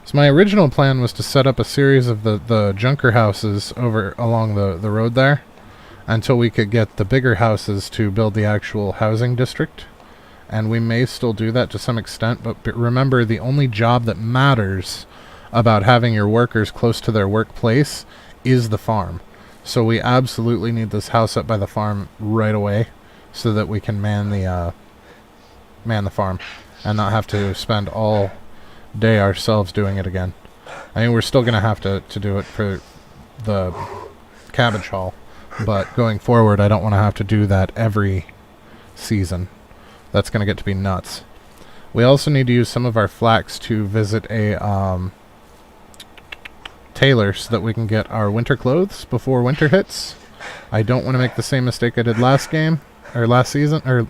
Speaker 1: So my original plan was to set up a series of the junker houses over along the road there until we could get the bigger houses to build the actual housing district. And we may still do that to some extent, but remember, the only job that matters about having your workers close to their workplace is the farm. So we absolutely need this house up by the farm right away so that we can man the farm and not have to spend all day ourselves doing it again. I mean, we're still going to have to do it for the cabbage haul, but going forward I don't want to have to do that every season. That's going to get to be nuts. We also need to use some of our flax to visit a tailor so that we can get our winter clothes before winter hits. I don't want to make the same mistake I did last game, or last season, or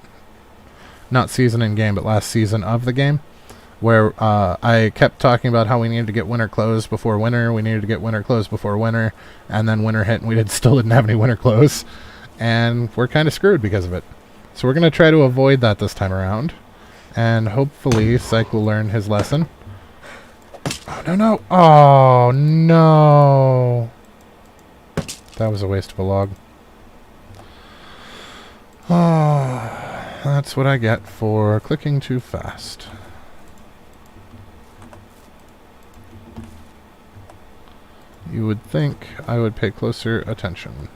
Speaker 1: not season in game, but last season of the game, where I kept talking about how we needed to get winter clothes before winter, we needed to get winter clothes before winter, and then winter hit and we still didn't have any winter clothes, and we're kind of screwed because of it. So we're going to try to avoid that this time around, and hopefully Syke will learn his lesson. Oh, no, no. Oh, no. That was a waste of a log. Oh, that's what I get for clicking too fast. you would think I would pay closer attention.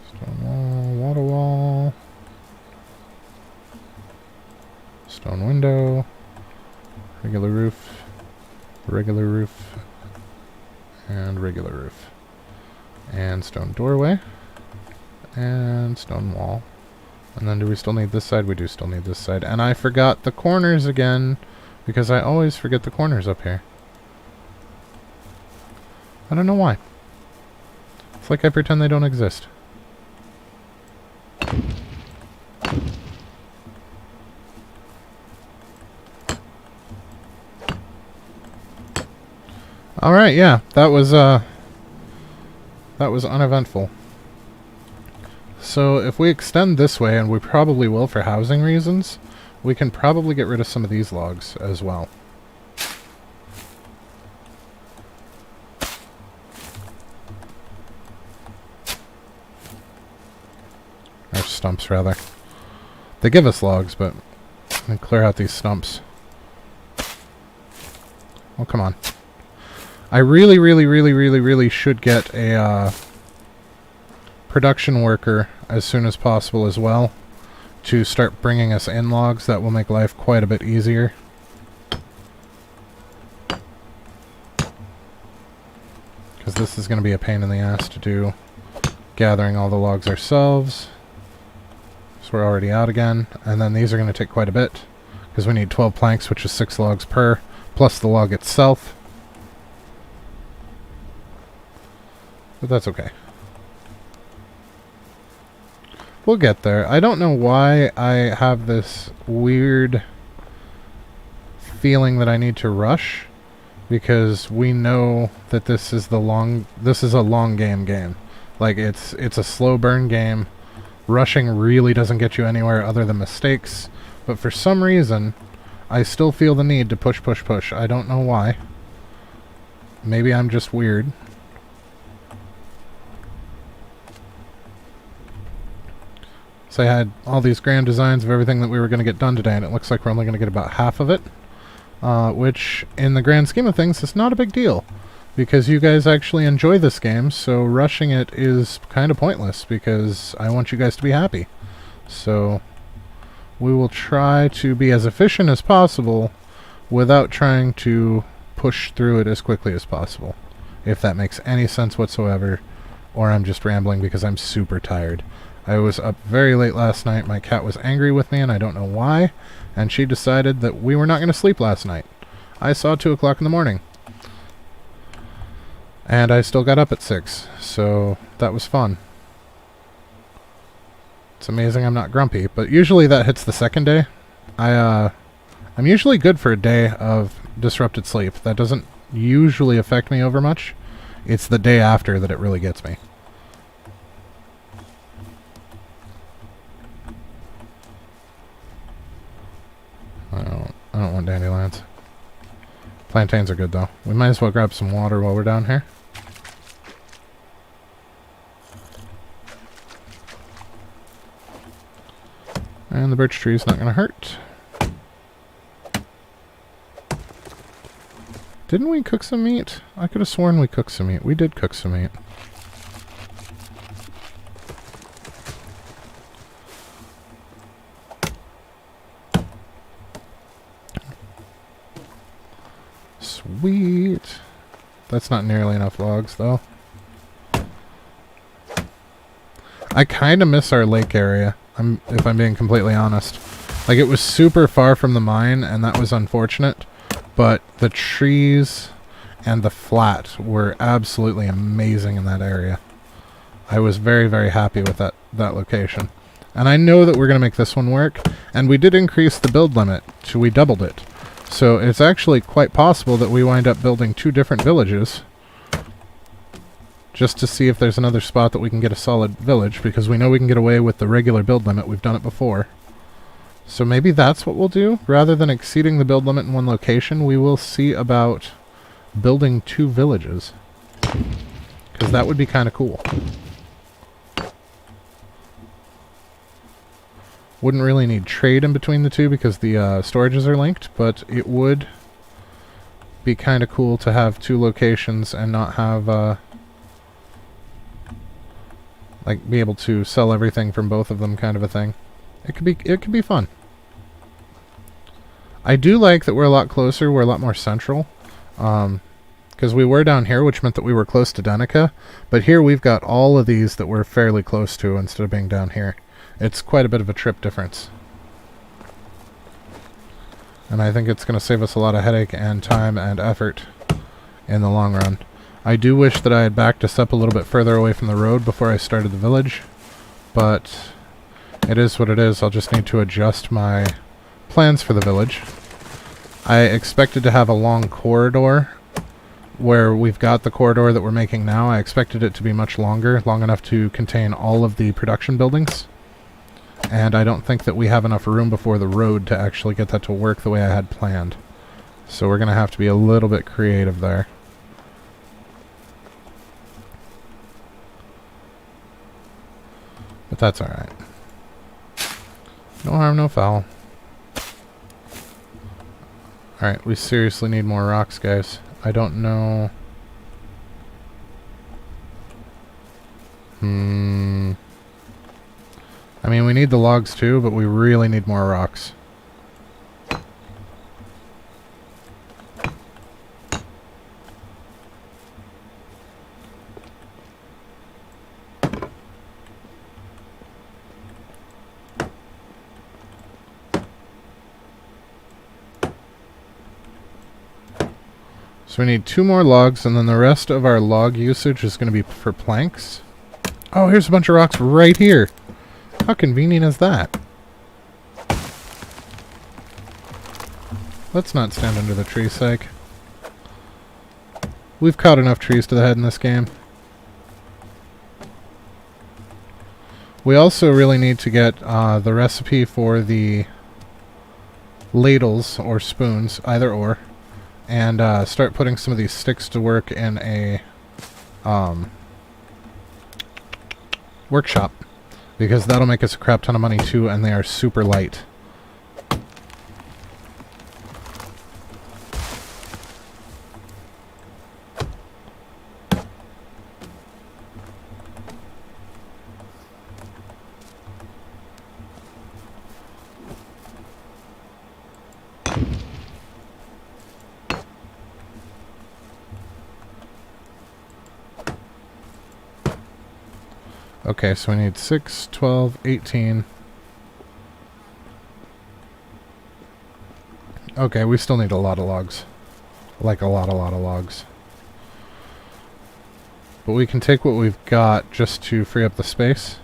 Speaker 1: Stone wall, water wall, stone window, regular roof, and regular roof, and stone doorway, and stone wall. And then do we still need this side? We do still need this side. And I forgot the corners again, because I always forget the corners up here. I don't know why. It's like I pretend they don't exist. Alright, yeah, that was uneventful. So if we extend this way, and we probably will for housing reasons, we can probably get rid of some of these logs as well. Or stumps, rather. They give us logs, but we clear out these stumps. Oh, come on. I really should get a production worker as soon as possible as well to start bringing us in logs. That will make life quite a bit easier. Because this is going to be a pain in the ass to do, gathering all the logs ourselves. So we're already out again. And then these are going to take quite a bit, because we need 12 planks, which is 6 logs per, plus the log itself. But that's okay. We'll get there. I don't know why I have this weird feeling that I need to rush, because we know that this is a long game. Like it's a slow burn game. Rushing really doesn't get you anywhere other than mistakes, but for some reason I still feel the need to push. I don't know why. Maybe I'm just weird. So I had all these grand designs of everything that we were going to get done today, and it looks like we're only going to get about half of it. Which, in the grand scheme of things, is not a big deal, because you guys actually enjoy this game, so rushing it is kind of pointless, because I want you guys to be happy. So we will try to be as efficient as possible without trying to push through it as quickly as possible, if that makes any sense whatsoever, or I'm just rambling because I'm super tired. I was up very late last night. My cat was angry with me, and I don't know why, and she decided that we were not going to sleep last night. I saw 2 o'clock in the morning, and I still got up at 6, so that was fun. It's amazing I'm not grumpy, but usually that hits the second day. I'm usually good for a day of disrupted sleep. That doesn't usually affect me over much. It's the day after that it really gets me. I don't want dandelions. Plantains are good, though. We might as well grab some water while we're down here. And the birch tree is not going to hurt. Didn't we cook some meat? I could have sworn we cooked some meat. We did cook some meat. Sweet. That's not nearly enough logs, though. I kind of miss our lake area, if I'm being completely honest. Like, it was super far from the mine, and that was unfortunate. But the trees and the flat were absolutely amazing in that area. I was very, very happy with that location. And I know that we're going to make this one work. And we did increase the build limit, so we doubled it. So it's actually quite possible that we wind up building 2 different villages, just to see if there's another spot that we can get a solid village, because we know we can get away with the regular build limit. We've done it before. So maybe that's what we'll do. Rather than exceeding the build limit in one location, we will see about building 2 villages, because that would be kind of cool. Wouldn't really need trade in between the two because the storages are linked, but it would be kind of cool to have two locations and not have like be able to sell everything from both of them, kind of a thing. It could be fun. I do like that we're a lot closer, we're a lot more central. Because we were down here, which meant that we were close to Danica, but here we've got all of these that we're fairly close to instead of being down here. It's quite a bit of a trip difference. And I think it's going to save us a lot of headache and time and effort in the long run. I do wish that I had backed us up a little bit further away from the road before I started the village, but it is what it is. I'll just need to adjust my plans for the village. I expected to have a long corridor where we've got the corridor that we're making now. I expected it to be much longer, long enough to contain all of the production buildings. And I don't think that we have enough room before the road to actually get that to work the way I had planned. So we're going to have to be a little bit creative there. But that's alright. No harm, no foul. Alright, we seriously need more rocks, guys. I don't know... I mean, we need the logs too, but we really need more rocks. So we need 2 more logs, and then the rest of our log usage is going to be for planks. Oh, here's a bunch of rocks right here. How convenient is that? Let's not stand under the tree, psych. We've caught enough trees to the head in this game. We also really need to get the recipe for the ladles or spoons, either or, and start putting some of these sticks to work in a workshop, because that'll make us a crap ton of money too, and they are super light. Okay, so we need 6, 12, 18. Okay, we still need a lot of logs. Like a lot of logs. But we can take what we've got just to free up the space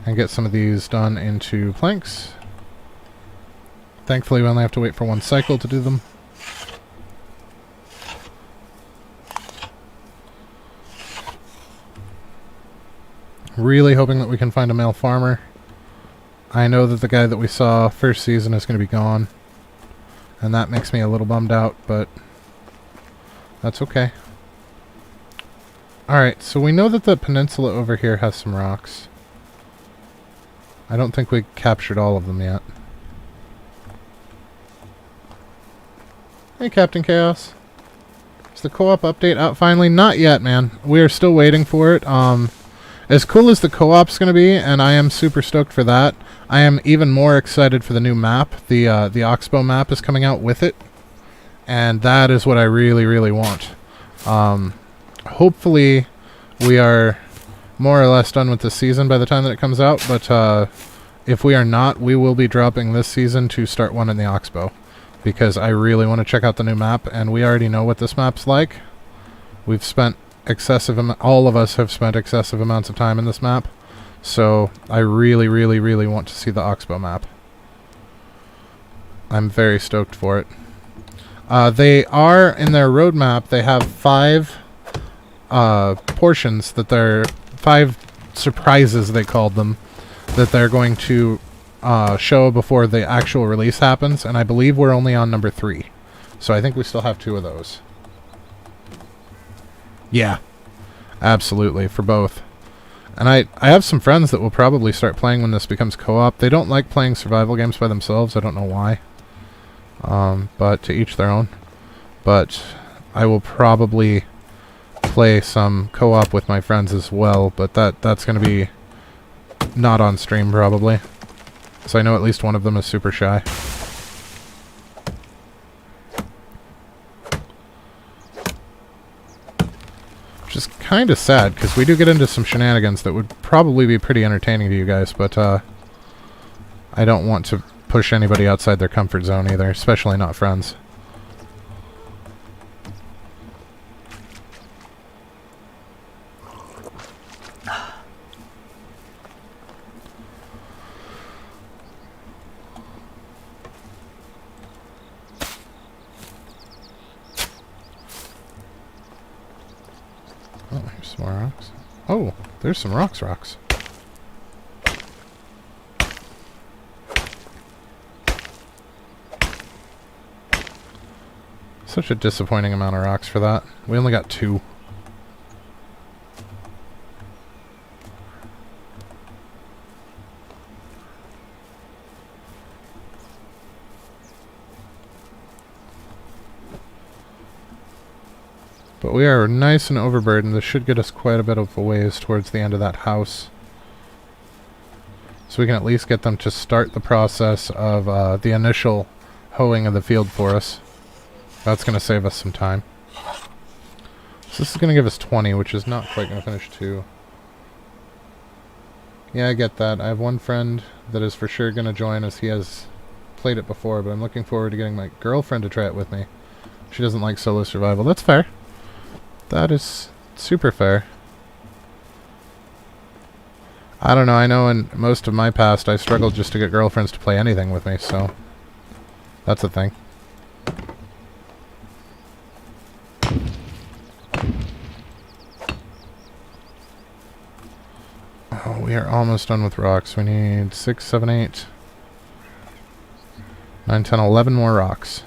Speaker 1: and get some of these done into planks. Thankfully, we only have to wait for 1 cycle to do them. Really hoping that we can find a male farmer. I know that the guy that we saw first season is going to be gone, and that makes me a little bummed out, but that's okay. Alright, so we know that the peninsula over here has some rocks. I don't think we captured all of them yet. Hey, Captain Chaos. Is the co-op update out finally? Not yet, man. We are still waiting for it. As cool as the co-op's going to be, and I am super stoked for that, I am even more excited for the new map. The Oxbow map is coming out with it, and that is what I really, really want. Hopefully, we are more or less done with the season by the time that it comes out, but if we are not, we will be dropping this season to start one in the Oxbow, because I really want to check out the new map, and we already know what this map's like. We've spent all of us have spent excessive amounts of time in this map, so I really, really, really want to see the Oxbow map. I'm very stoked for it. They are, in their roadmap, they have 5 portions that they're 5 surprises, they called them, that they're going to show before the actual release happens, and I believe we're only on number 3. So I think we still have 2 of those. Yeah, absolutely, for both. And I have some friends that will probably start playing when this becomes co-op. They don't like playing survival games by themselves. I don't know why. But to each their own. But I will probably play some co-op with my friends as well. But that's going to be not on stream probably. So I know at least one of them is super shy. Which is kind of sad, because we do get into some shenanigans that would probably be pretty entertaining to you guys, but I don't want to push anybody outside their comfort zone either, especially not friends. Oh, here's some more rocks. Oh, there's some rocks. Such a disappointing amount of rocks for that. We only got 2. But we are nice and overburdened. This should get us quite a bit of a ways towards the end of that house. So we can at least get them to start the process of the initial hoeing of the field for us. That's going to save us some time. So this is going to give us 20, which is not quite going to finish 2. Yeah, I get that. I have one friend that is for sure going to join us. He has played it before, but I'm looking forward to getting my girlfriend to try it with me. She doesn't like solo survival. That's fair. That is super fair. I don't know, I know in most of my past I struggled just to get girlfriends to play anything with me, so that's a thing. Oh, we are almost done with rocks. We need 6, 7, 8, 9, 10, 11 more rocks.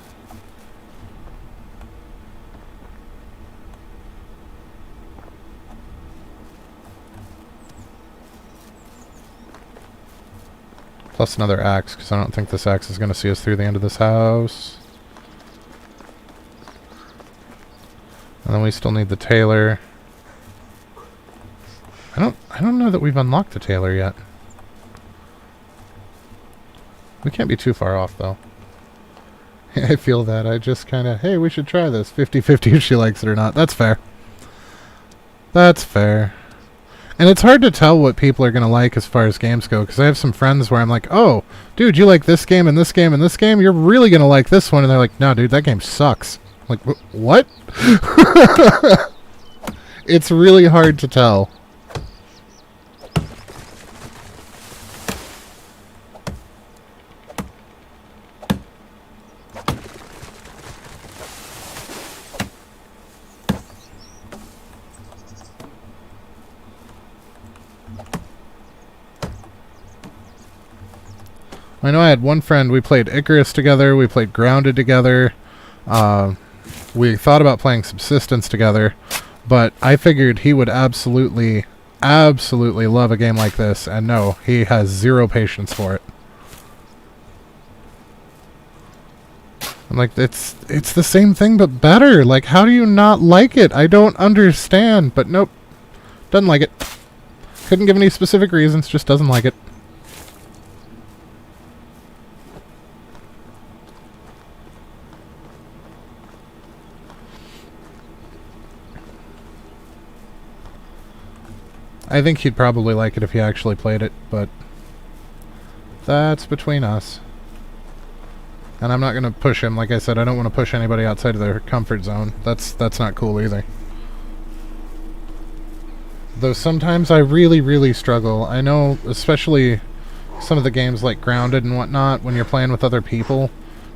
Speaker 1: Plus another axe, because I don't think this axe is going to see us through the end of this house. And then we still need the tailor. I don't know that we've unlocked the tailor yet. We can't be too far off, though. I feel that. I just kind of, hey, we should try this. 50-50 if she likes it or not. That's fair. That's fair. And it's hard to tell what people are going to like as far as games go, because I have some friends where I'm like, oh, dude, you like this game and this game and this game? You're really going to like this one. And they're like, no, dude, that game sucks. I'm like, what? It's really hard to tell. I know I had one friend, we played Icarus together, we played Grounded together, we thought about playing Subsistence together, but I figured he would absolutely love a game like this, and no, he has 0 patience for it. I'm like, it's the same thing but better, like how do you not like it? I don't understand, but nope, doesn't like it. Couldn't give any specific reasons, just doesn't like it. I think he'd probably like it if he actually played it, but that's between us. And I'm not going to push him. Like I said, I don't want to push anybody outside of their comfort zone. That's not cool either. Though sometimes I really struggle. I know, especially some of the games like Grounded and whatnot, when you're playing with other people,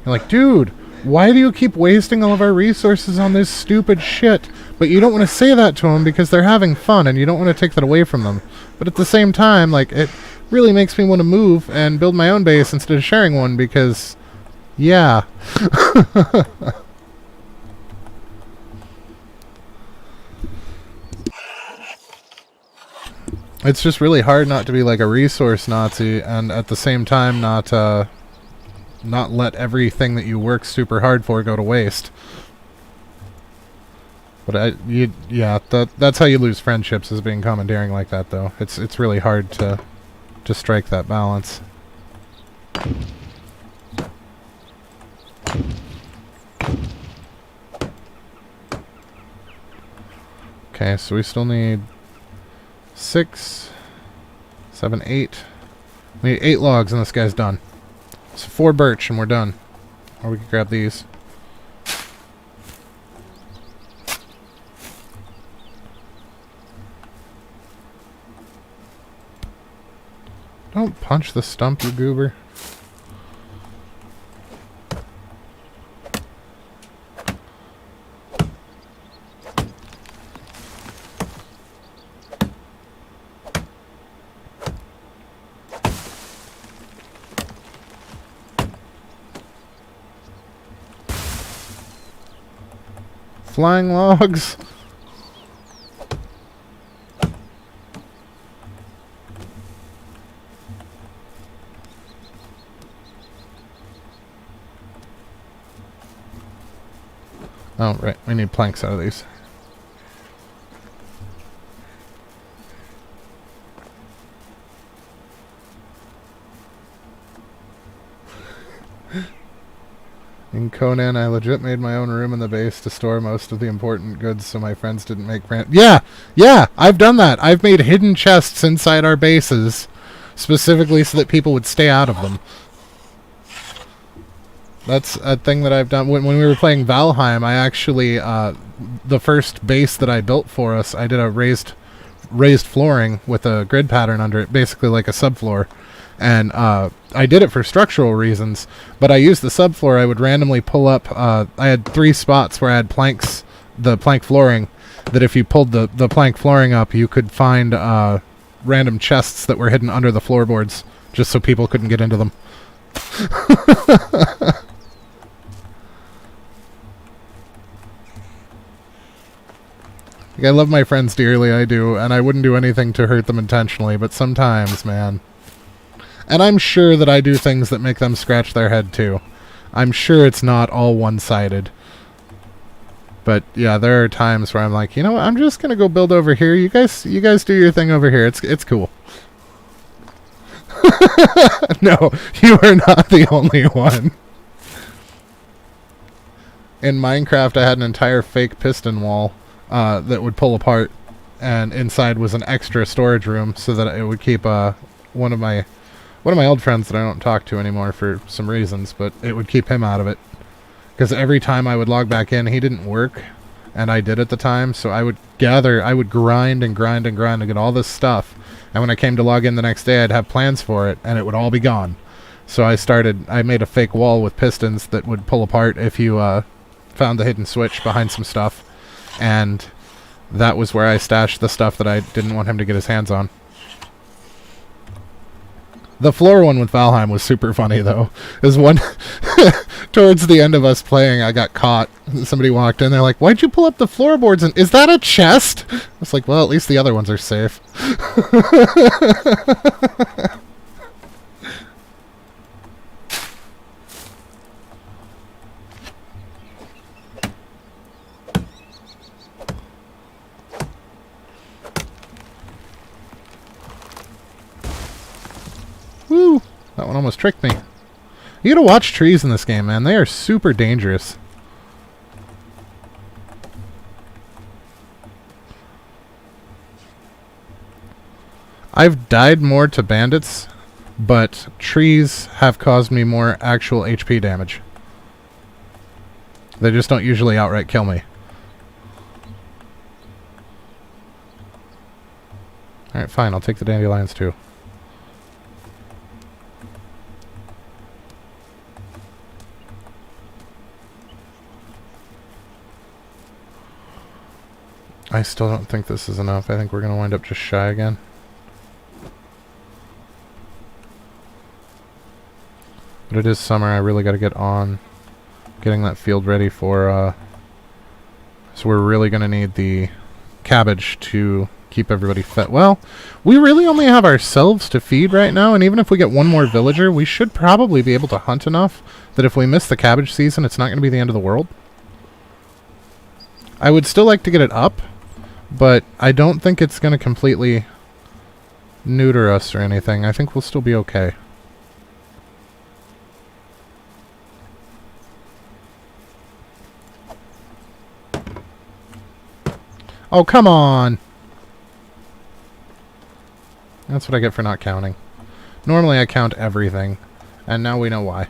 Speaker 1: you're like, dude, why do you keep wasting all of our resources on this stupid shit? But you don't want to say that to them because they're having fun and you don't want to take that away from them. But at the same time, like, it really makes me want to move and build my own base instead of sharing one because, yeah. It's just really hard not to be like a resource Nazi and at the same time not let everything that you work super hard for go to waste. But that's how you lose friendships, is being commandeering like that, though. It's really hard to strike that balance. Okay, so we still need 6, 7, 8. We need 8 logs and this guy's done. So 4 birch and we're done. Or we can grab these. Don't punch the stump, you goober. Flying logs. Oh, right. We need planks out of these. In Conan, I legit made my own room in the base to store most of the important goods so my friends didn't make Yeah! Yeah! I've done that! I've made hidden chests inside our bases specifically so that people would stay out of them. That's a thing that I've done. When we were playing Valheim, I actually, the first base that I built for us, I did a raised flooring with a grid pattern under it, basically like a subfloor. And I did it for structural reasons, but I used the subfloor. I would randomly pull up, I had 3 spots where I had planks, the plank flooring, that if you pulled the plank flooring up, you could find random chests that were hidden under the floorboards, just so people couldn't get into them. Like, I love my friends dearly, I do, and I wouldn't do anything to hurt them intentionally, but sometimes, man. And I'm sure that I do things that make them scratch their head, too. I'm sure it's not all one-sided. But, yeah, there are times where I'm like, you know what, I'm just gonna go build over here. You guys do your thing over here. It's cool. No, you are not the only one. In Minecraft, I had an entire fake piston wall that would pull apart, and inside was an extra storage room so that it would keep one of my old friends that I don't talk to anymore for some reasons, but it would keep him out of it. Because every time I would log back in, he didn't work, and I did at the time, so I would grind and grind and grind to get all this stuff, and when I came to log in the next day, I'd have plans for it, and it would all be gone. So I made a fake wall with pistons that would pull apart if you found the hidden switch behind some stuff, and that was where I stashed the stuff that I didn't want him to get his hands on. The floor one with Valheim was super funny, though. Is one towards the end of us playing, I got caught. Somebody walked in, they're like, "Why'd you pull up the floorboards? And is that a chest?" I was like, "Well, at least the other ones are safe." Woo! That one almost tricked me. You gotta watch trees in this game, man. They are super dangerous. I've died more to bandits, but trees have caused me more actual HP damage. They just don't usually outright kill me. Alright, fine. I'll take the dandelions too. I still don't think this is enough. I think we're going to wind up just shy again. But it is summer. I really got to get on getting that field ready for... so we're really going to need the cabbage to keep everybody fed. Well, we really only have ourselves to feed right now, and even if we get one more villager, we should probably be able to hunt enough that if we miss the cabbage season, it's not going to be the end of the world. I would still like to get it up, but I don't think it's going to completely neuter us or anything. I think we'll still be okay. Oh, come on! That's what I get for not counting. Normally I count everything, and now we know why.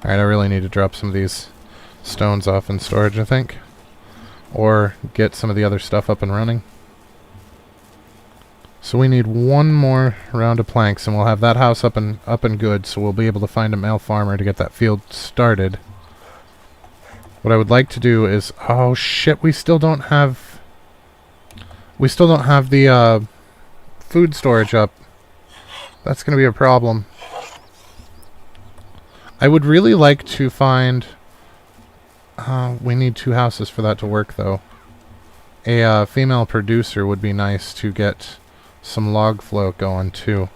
Speaker 1: Alright, I really need to drop some of these stones off in storage, I think. Or get some of the other stuff up and running. So we need one more round of planks, and we'll have that house up and good, so we'll be able to find a male farmer to get that field started. What I would like to do is... Oh, shit, we still don't have... We still don't have the food storage up. That's going to be a problem. I would really like to find... we need 2 houses for that to work, though. A female producer would be nice to get some log flow going, too.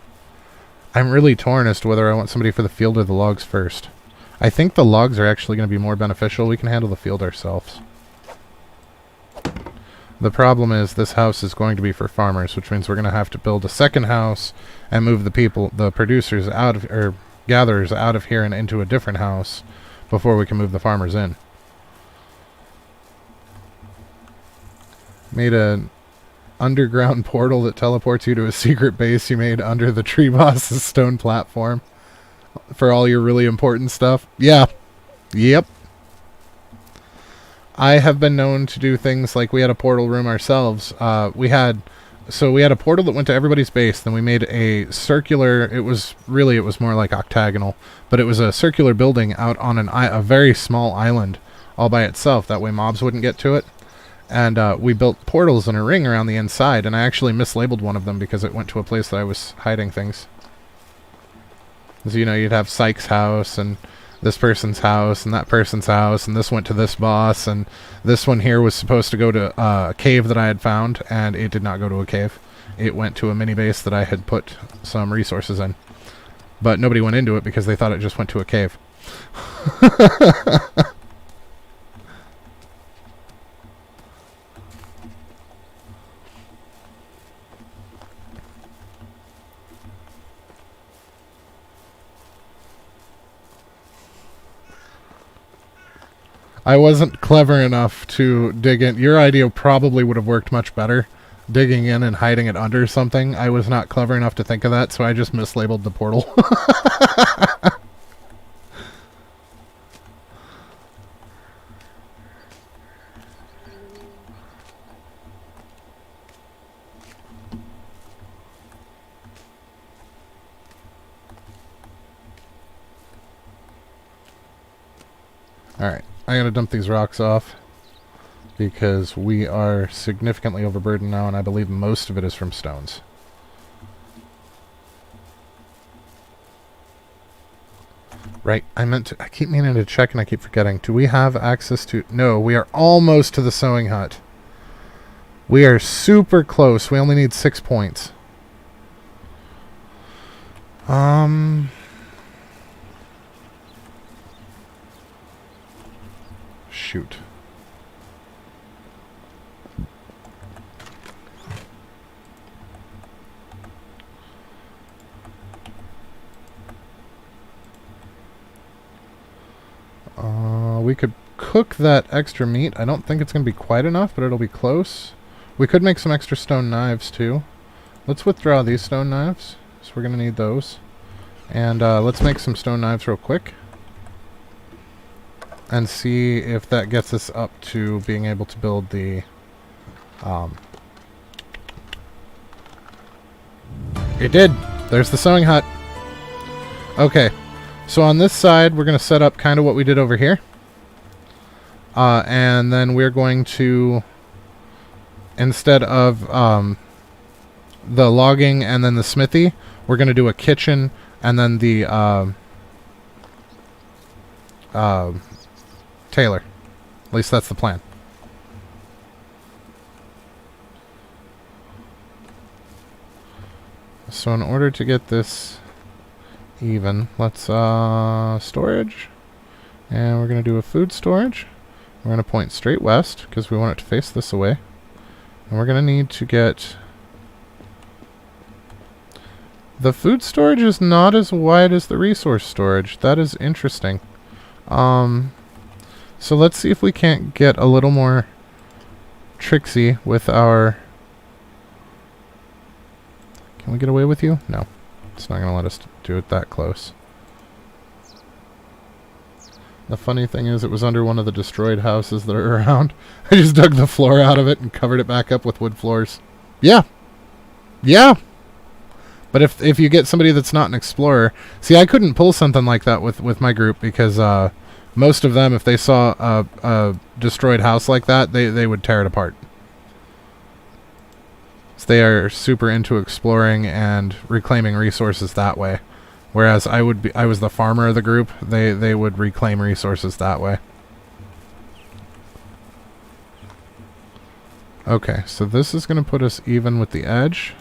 Speaker 1: I'm really torn as to whether I want somebody for the field or the logs first. I think the logs are actually going to be more beneficial. We can handle the field ourselves. The problem is this house is going to be for farmers, which means we're going to have to build a second house and move the producers out of... or gatherers out of here and into a different house before we can move the farmers in. Made an underground portal that teleports you to a secret base you made under the tree boss's stone platform for all your really important stuff. Yeah. Yep. I have been known to do things like we had a portal room ourselves. We had a portal that went to everybody's base, then we made a circular, it was more like octagonal, but it was a circular building out on a very small island all by itself, that way mobs wouldn't get to it. And we built portals in a ring around the inside, and I actually mislabeled one of them because it went to a place that I was hiding things. So, you know, you'd have Sykes' house, and this person's house, and that person's house, and this went to this boss, and this one here was supposed to go to a cave that I had found, and it did not go to a cave. It went to a mini base that I had put some resources in. But nobody went into it because they thought it just went to a cave. I wasn't clever enough to dig in. Your idea probably would have worked much better, digging in and hiding it under something. I was not clever enough to think of that, so I just mislabeled the portal. Alright. I gotta dump these rocks off because we are significantly overburdened now, and I believe most of it is from stones. Right, I keep meaning to check and I keep forgetting. Do we have access to... No, we are almost to the sewing hut. We are super close. We only need 6 points. Shoot. We could cook that extra meat. I don't think it's going to be quite enough, but it'll be close. We could make some extra stone knives, too. Let's withdraw these stone knives, so we're going to need those. And let's make some stone knives real quick. And see if that gets us up to being able to build the... It did! There's the sewing hut. Okay. So on this side, we're going to set up kind of what we did over here. And then we're going to... Instead of the logging and then the smithy, we're going to do a kitchen and then the Taylor. At least that's the plan. So in order to get this even, let's storage. And we're going to do a food storage. We're going to point straight west because we want it to face this away. And we're going to need to get... The food storage is not as wide as the resource storage. That is interesting. So let's see if we can't get a little more tricksy with our... Can we get away with you? No. It's not going to let us do it that close. The funny thing is, it was under one of the destroyed houses that are around. I just dug the floor out of it and covered it back up with wood floors. Yeah. Yeah. But if you get somebody that's not an explorer... See, I couldn't pull something like that with my group because most of them, if they saw a destroyed house like that, they would tear it apart. So they are super into exploring and reclaiming resources that way. Whereas I was the farmer of the group, they would reclaim resources that way. Okay, so this is going to put us even with the edge.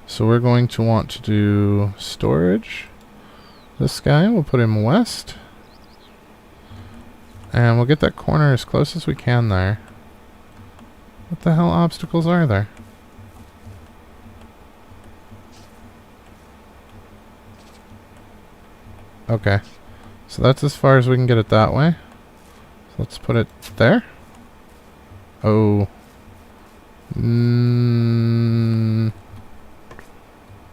Speaker 1: So we're going to want to do storage. This guy, we'll put him west. And we'll get that corner as close as we can there. What the hell obstacles are there? Okay. So that's as far as we can get it that way. So let's put it there. Oh.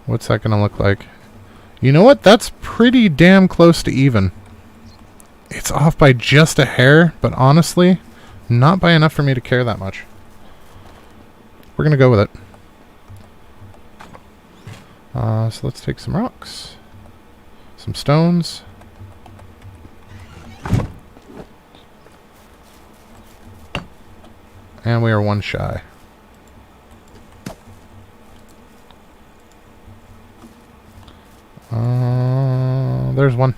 Speaker 1: What's that going to look like? You know what? That's pretty damn close to even. It's off by just a hair, but honestly, not by enough for me to care that much. We're going to go with it. So let's take some rocks. Some stones. And we are one shy. There's one.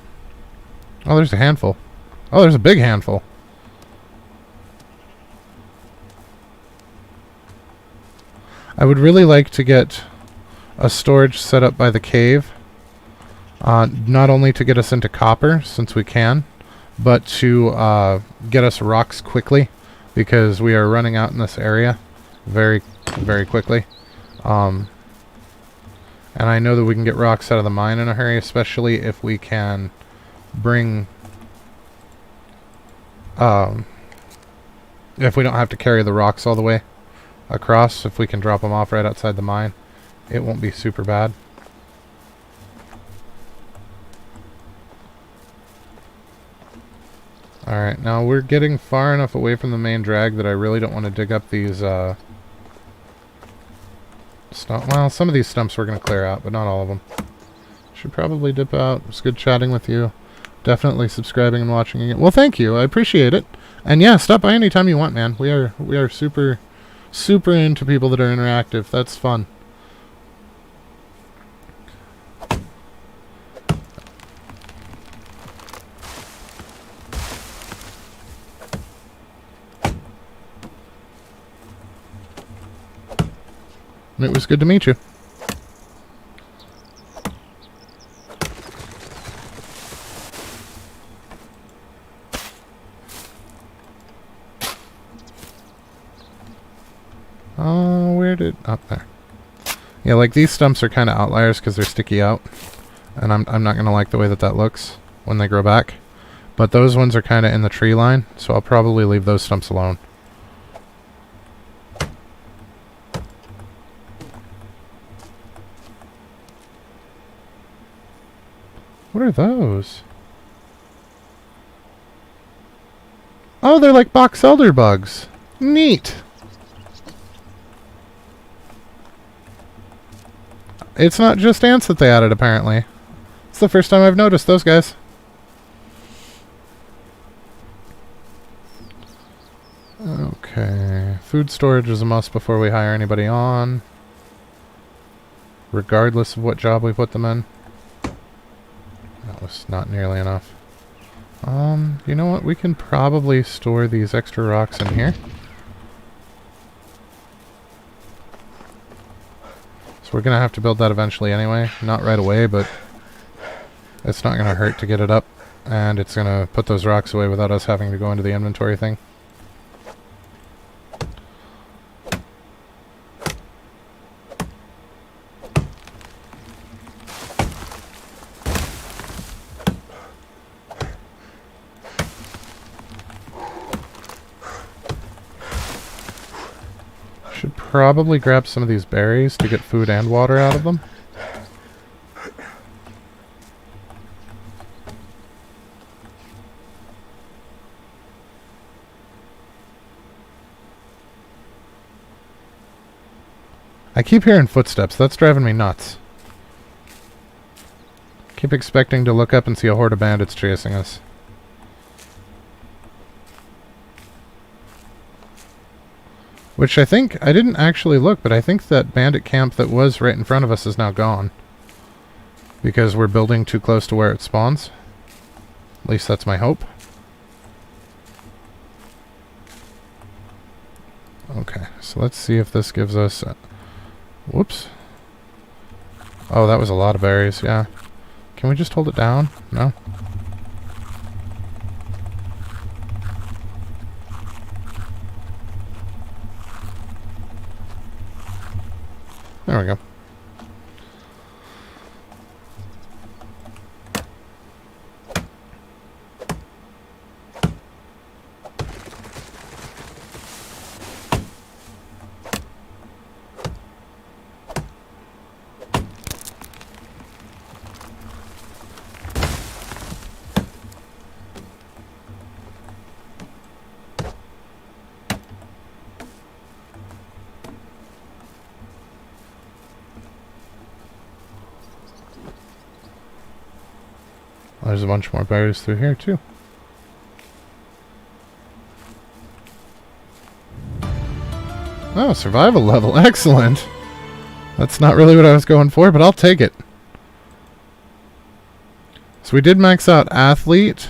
Speaker 1: Oh, there's a handful. Oh, there's a big handful. I would really like to get a storage set up by the cave. Not only to get us into copper, since we can, but to get us rocks quickly, because we are running out in this area very, very quickly. And I know that we can get rocks out of the mine in a hurry, especially if we can bring... if we don't have to carry the rocks all the way across, if we can drop them off right outside the mine, it won't be super bad. Alright, now we're getting far enough away from the main drag that I really don't want to dig up these, well, some of these stumps we're going to clear out, but not all of them. Should probably dip out. It was good chatting with you. Definitely subscribing and watching again. Well, thank you. I appreciate it. And yeah, stop by anytime you want, man. We are super, super into people that are interactive. That's fun. It was good to meet you. Oh, where did... Up there. Yeah, like these stumps are kind of outliers because they're sticky out. And I'm not going to like the way that that looks when they grow back. But those ones are kind of in the tree line, so I'll probably leave those stumps alone. What are those? Oh, they're like box elder bugs. Neat. It's not just ants that they added, apparently. It's the first time I've noticed those guys. Okay. Food storage is a must before we hire anybody on. regardless of what job we put them in. That was not nearly enough. You know what? We can probably store these extra rocks in here. So we're gonna have to build that eventually anyway. Not right away, but it's not gonna hurt to get it up. And it's gonna put those rocks away without us having to go into the inventory thing. Should probably grab some of these berries to get food and water out of them. I keep hearing footsteps. That's driving me nuts. Keep expecting to look up and see a horde of bandits chasing us. Which I think, I didn't actually look, but I think that bandit camp that was right in front of us is now gone. Because we're building too close to where it spawns. At least that's my hope. Okay, so let's see if this gives us... whoops. Oh, that was a lot of berries, yeah. Can we just hold it down? No? There we go. There's a bunch more berries through here, too. Oh, survival level. Excellent. That's not really what I was going for, but I'll take it. So we did max out athlete,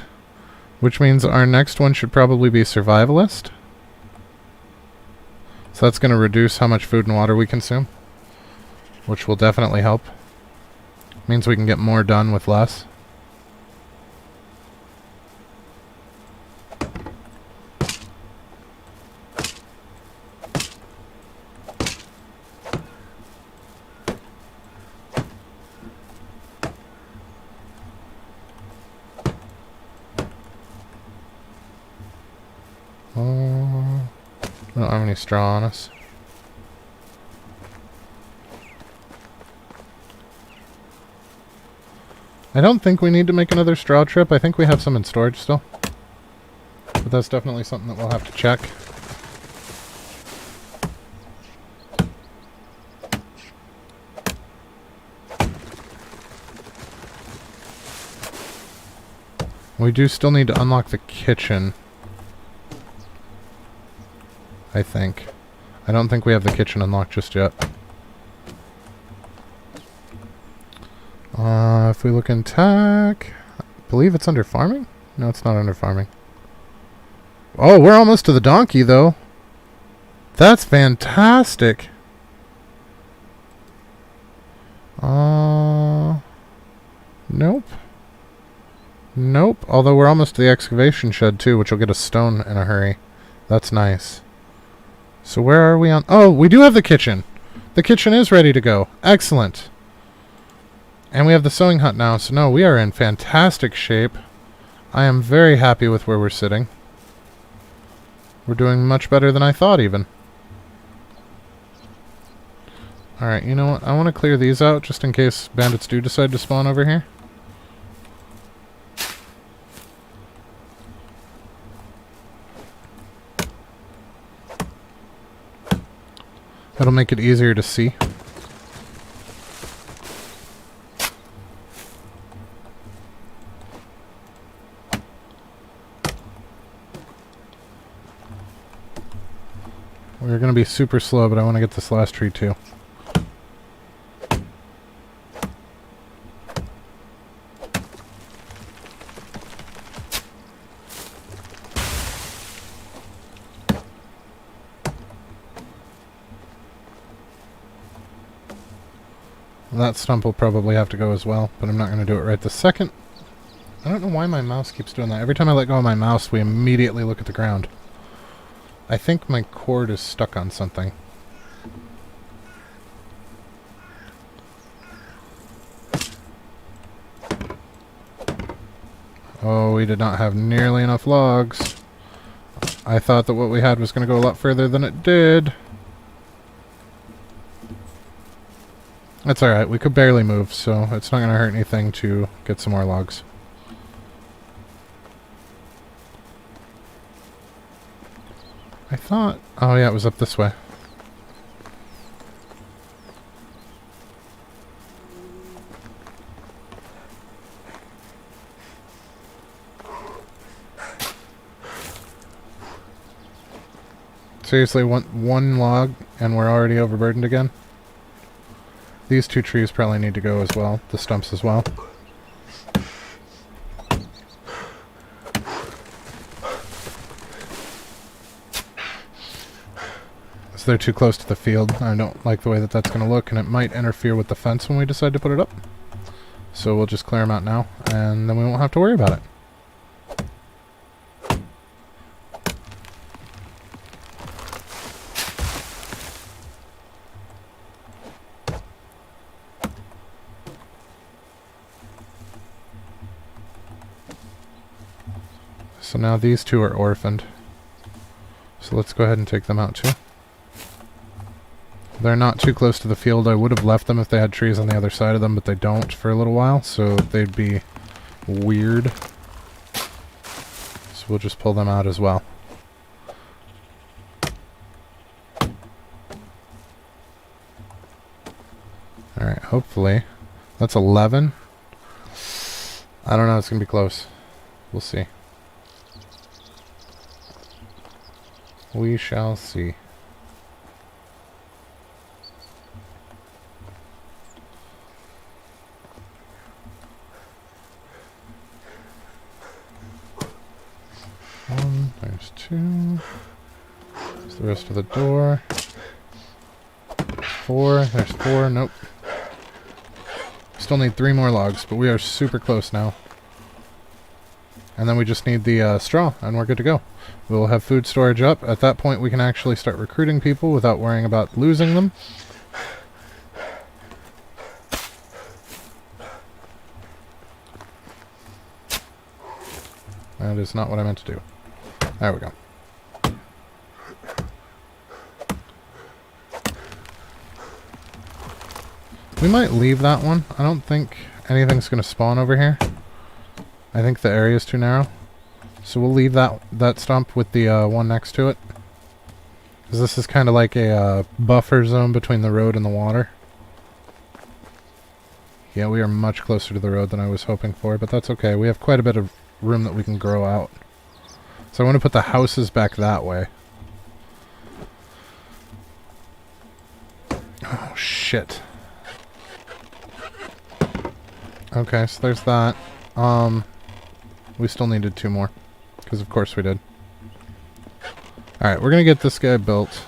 Speaker 1: which means our next one should probably be survivalist. So that's going to reduce how much food and water we consume, which will definitely help. Means we can get more done with less. We don't have any straw on us. I don't think we need to make another straw trip. I think we have some in storage still. But that's definitely something that we'll have to check. We do still need to unlock the kitchen. I think. I don't think we have the kitchen unlocked just yet. If we look in tech, I believe it's under farming? No, it's not under farming. Oh, we're almost to the donkey, though. That's fantastic. Nope. Nope. Although we're almost to the excavation shed, too, which will get us stone in a hurry. That's nice. So where are we on? Oh, we do have the kitchen. The kitchen is ready to go. Excellent. And we have the sewing hut now, so no, we are in fantastic shape. I am very happy with where we're sitting. We're doing much better than I thought, even. Alright, you know what? I want to clear these out, just in case bandits do decide to spawn over here. That'll make it easier to see. We're going to be super slow, but I want to get this last tree too. That stump will probably have to go as well, but I'm not going to do it right this second. I don't know why my mouse keeps doing that. Every time I let go of my mouse, we immediately look at the ground. I think my cord is stuck on something. Oh, we did not have nearly enough logs. I thought that what we had was going to go a lot further than it did. That's alright, we could barely move, so it's not going to hurt anything to get some more logs. I thought... Oh yeah, it was up this way. Seriously, one log and we're already overburdened again? These two trees probably need to go as well, the stumps as well. So they're too close to the field. I don't like the way that that's going to look, and it might interfere with the fence when we decide to put it up. So we'll just clear them out now, and then we won't have to worry about it. So now these two are orphaned. So let's go ahead and take them out too. They're not too close to the field. I would have left them if they had trees on the other side of them, but they don't for a little while, so they'd be weird. So we'll just pull them out as well. Alright, hopefully. That's 11. I don't know, it's going to be close. We'll see. We shall see. One, there's two. There's the rest of the door. 4, there's 4, nope. Still need 3 more logs, but we are super close now. And then we just need the straw, and we're good to go. We'll have food storage up. At that point, we can actually start recruiting people without worrying about losing them. That is not what I meant to do. There we go. We might leave that one. I don't think anything's going to spawn over here. I think the area is too narrow. So we'll leave that stump with the one next to it. Because this is kind of like a buffer zone between the road and the water. Yeah, we are much closer to the road than I was hoping for, but that's okay. We have quite a bit of room that we can grow out. So I want to put the houses back that way. Oh, shit. Okay, so there's that. We still needed 2 more. Because of course we did. Alright, we're going to get this guy built.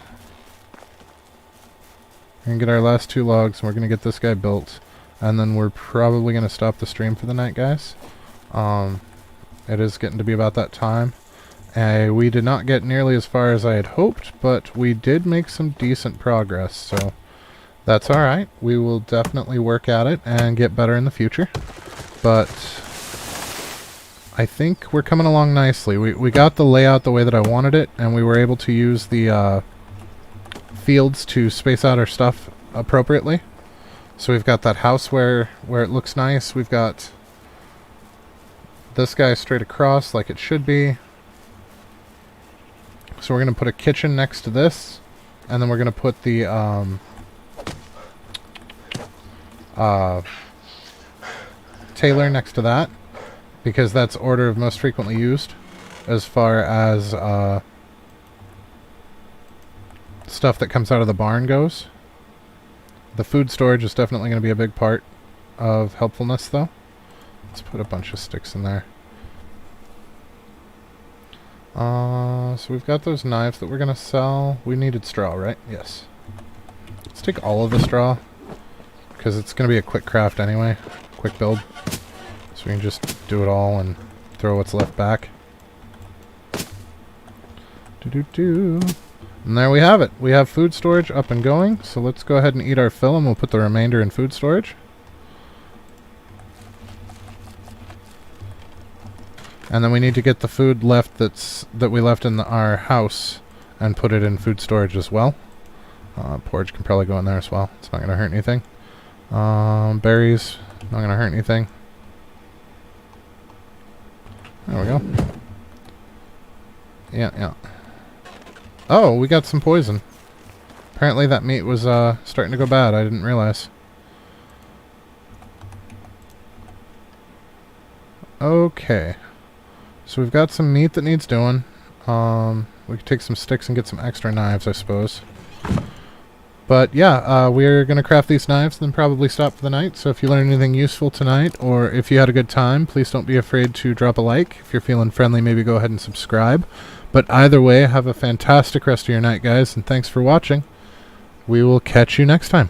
Speaker 1: We're going to get our last 2 logs, and we're going to get this guy built. And then we're probably going to stop the stream for the night, guys. It is getting to be about that time. We did not get nearly as far as I had hoped, but we did make some decent progress, so that's alright. We will definitely work at it and get better in the future. But I think we're coming along nicely. We got the layout the way that I wanted it, and we were able to use the fields to space out our stuff appropriately. So we've got that house where it looks nice. We've got this guy straight across like it should be. So we're going to put a kitchen next to this, and then we're going to put the tailor next to that, because that's order of most frequently used as far as stuff that comes out of the barn goes. The food storage is definitely going to be a big part of helpfulness, though. Let's put a bunch of sticks in there. So we've got those knives that we're going to sell. We needed straw, right? Yes. Let's take all of the straw. because it's going to be a quick craft anyway. Quick build. So we can just do it all and throw what's left back. And there we have it. We have food storage up and going. So let's go ahead and eat our fill, and we'll put the remainder in food storage. And then we need to get the food left that we left in our house and put it in food storage as well. Porridge can probably go in there as well. It's not going to hurt anything. Berries, not going to hurt anything. There we go. Yeah. Oh, we got some poison. Apparently that meat was starting to go bad. I didn't realize. Okay. So we've got some meat that needs doing. We could take some sticks and get some extra knives, I suppose. But yeah, we're going to craft these knives and then probably stop for the night. So if you learned anything useful tonight, or if you had a good time, please don't be afraid to drop a like. If you're feeling friendly, maybe go ahead and subscribe. But either way, have a fantastic rest of your night, guys, and thanks for watching. We will catch you next time.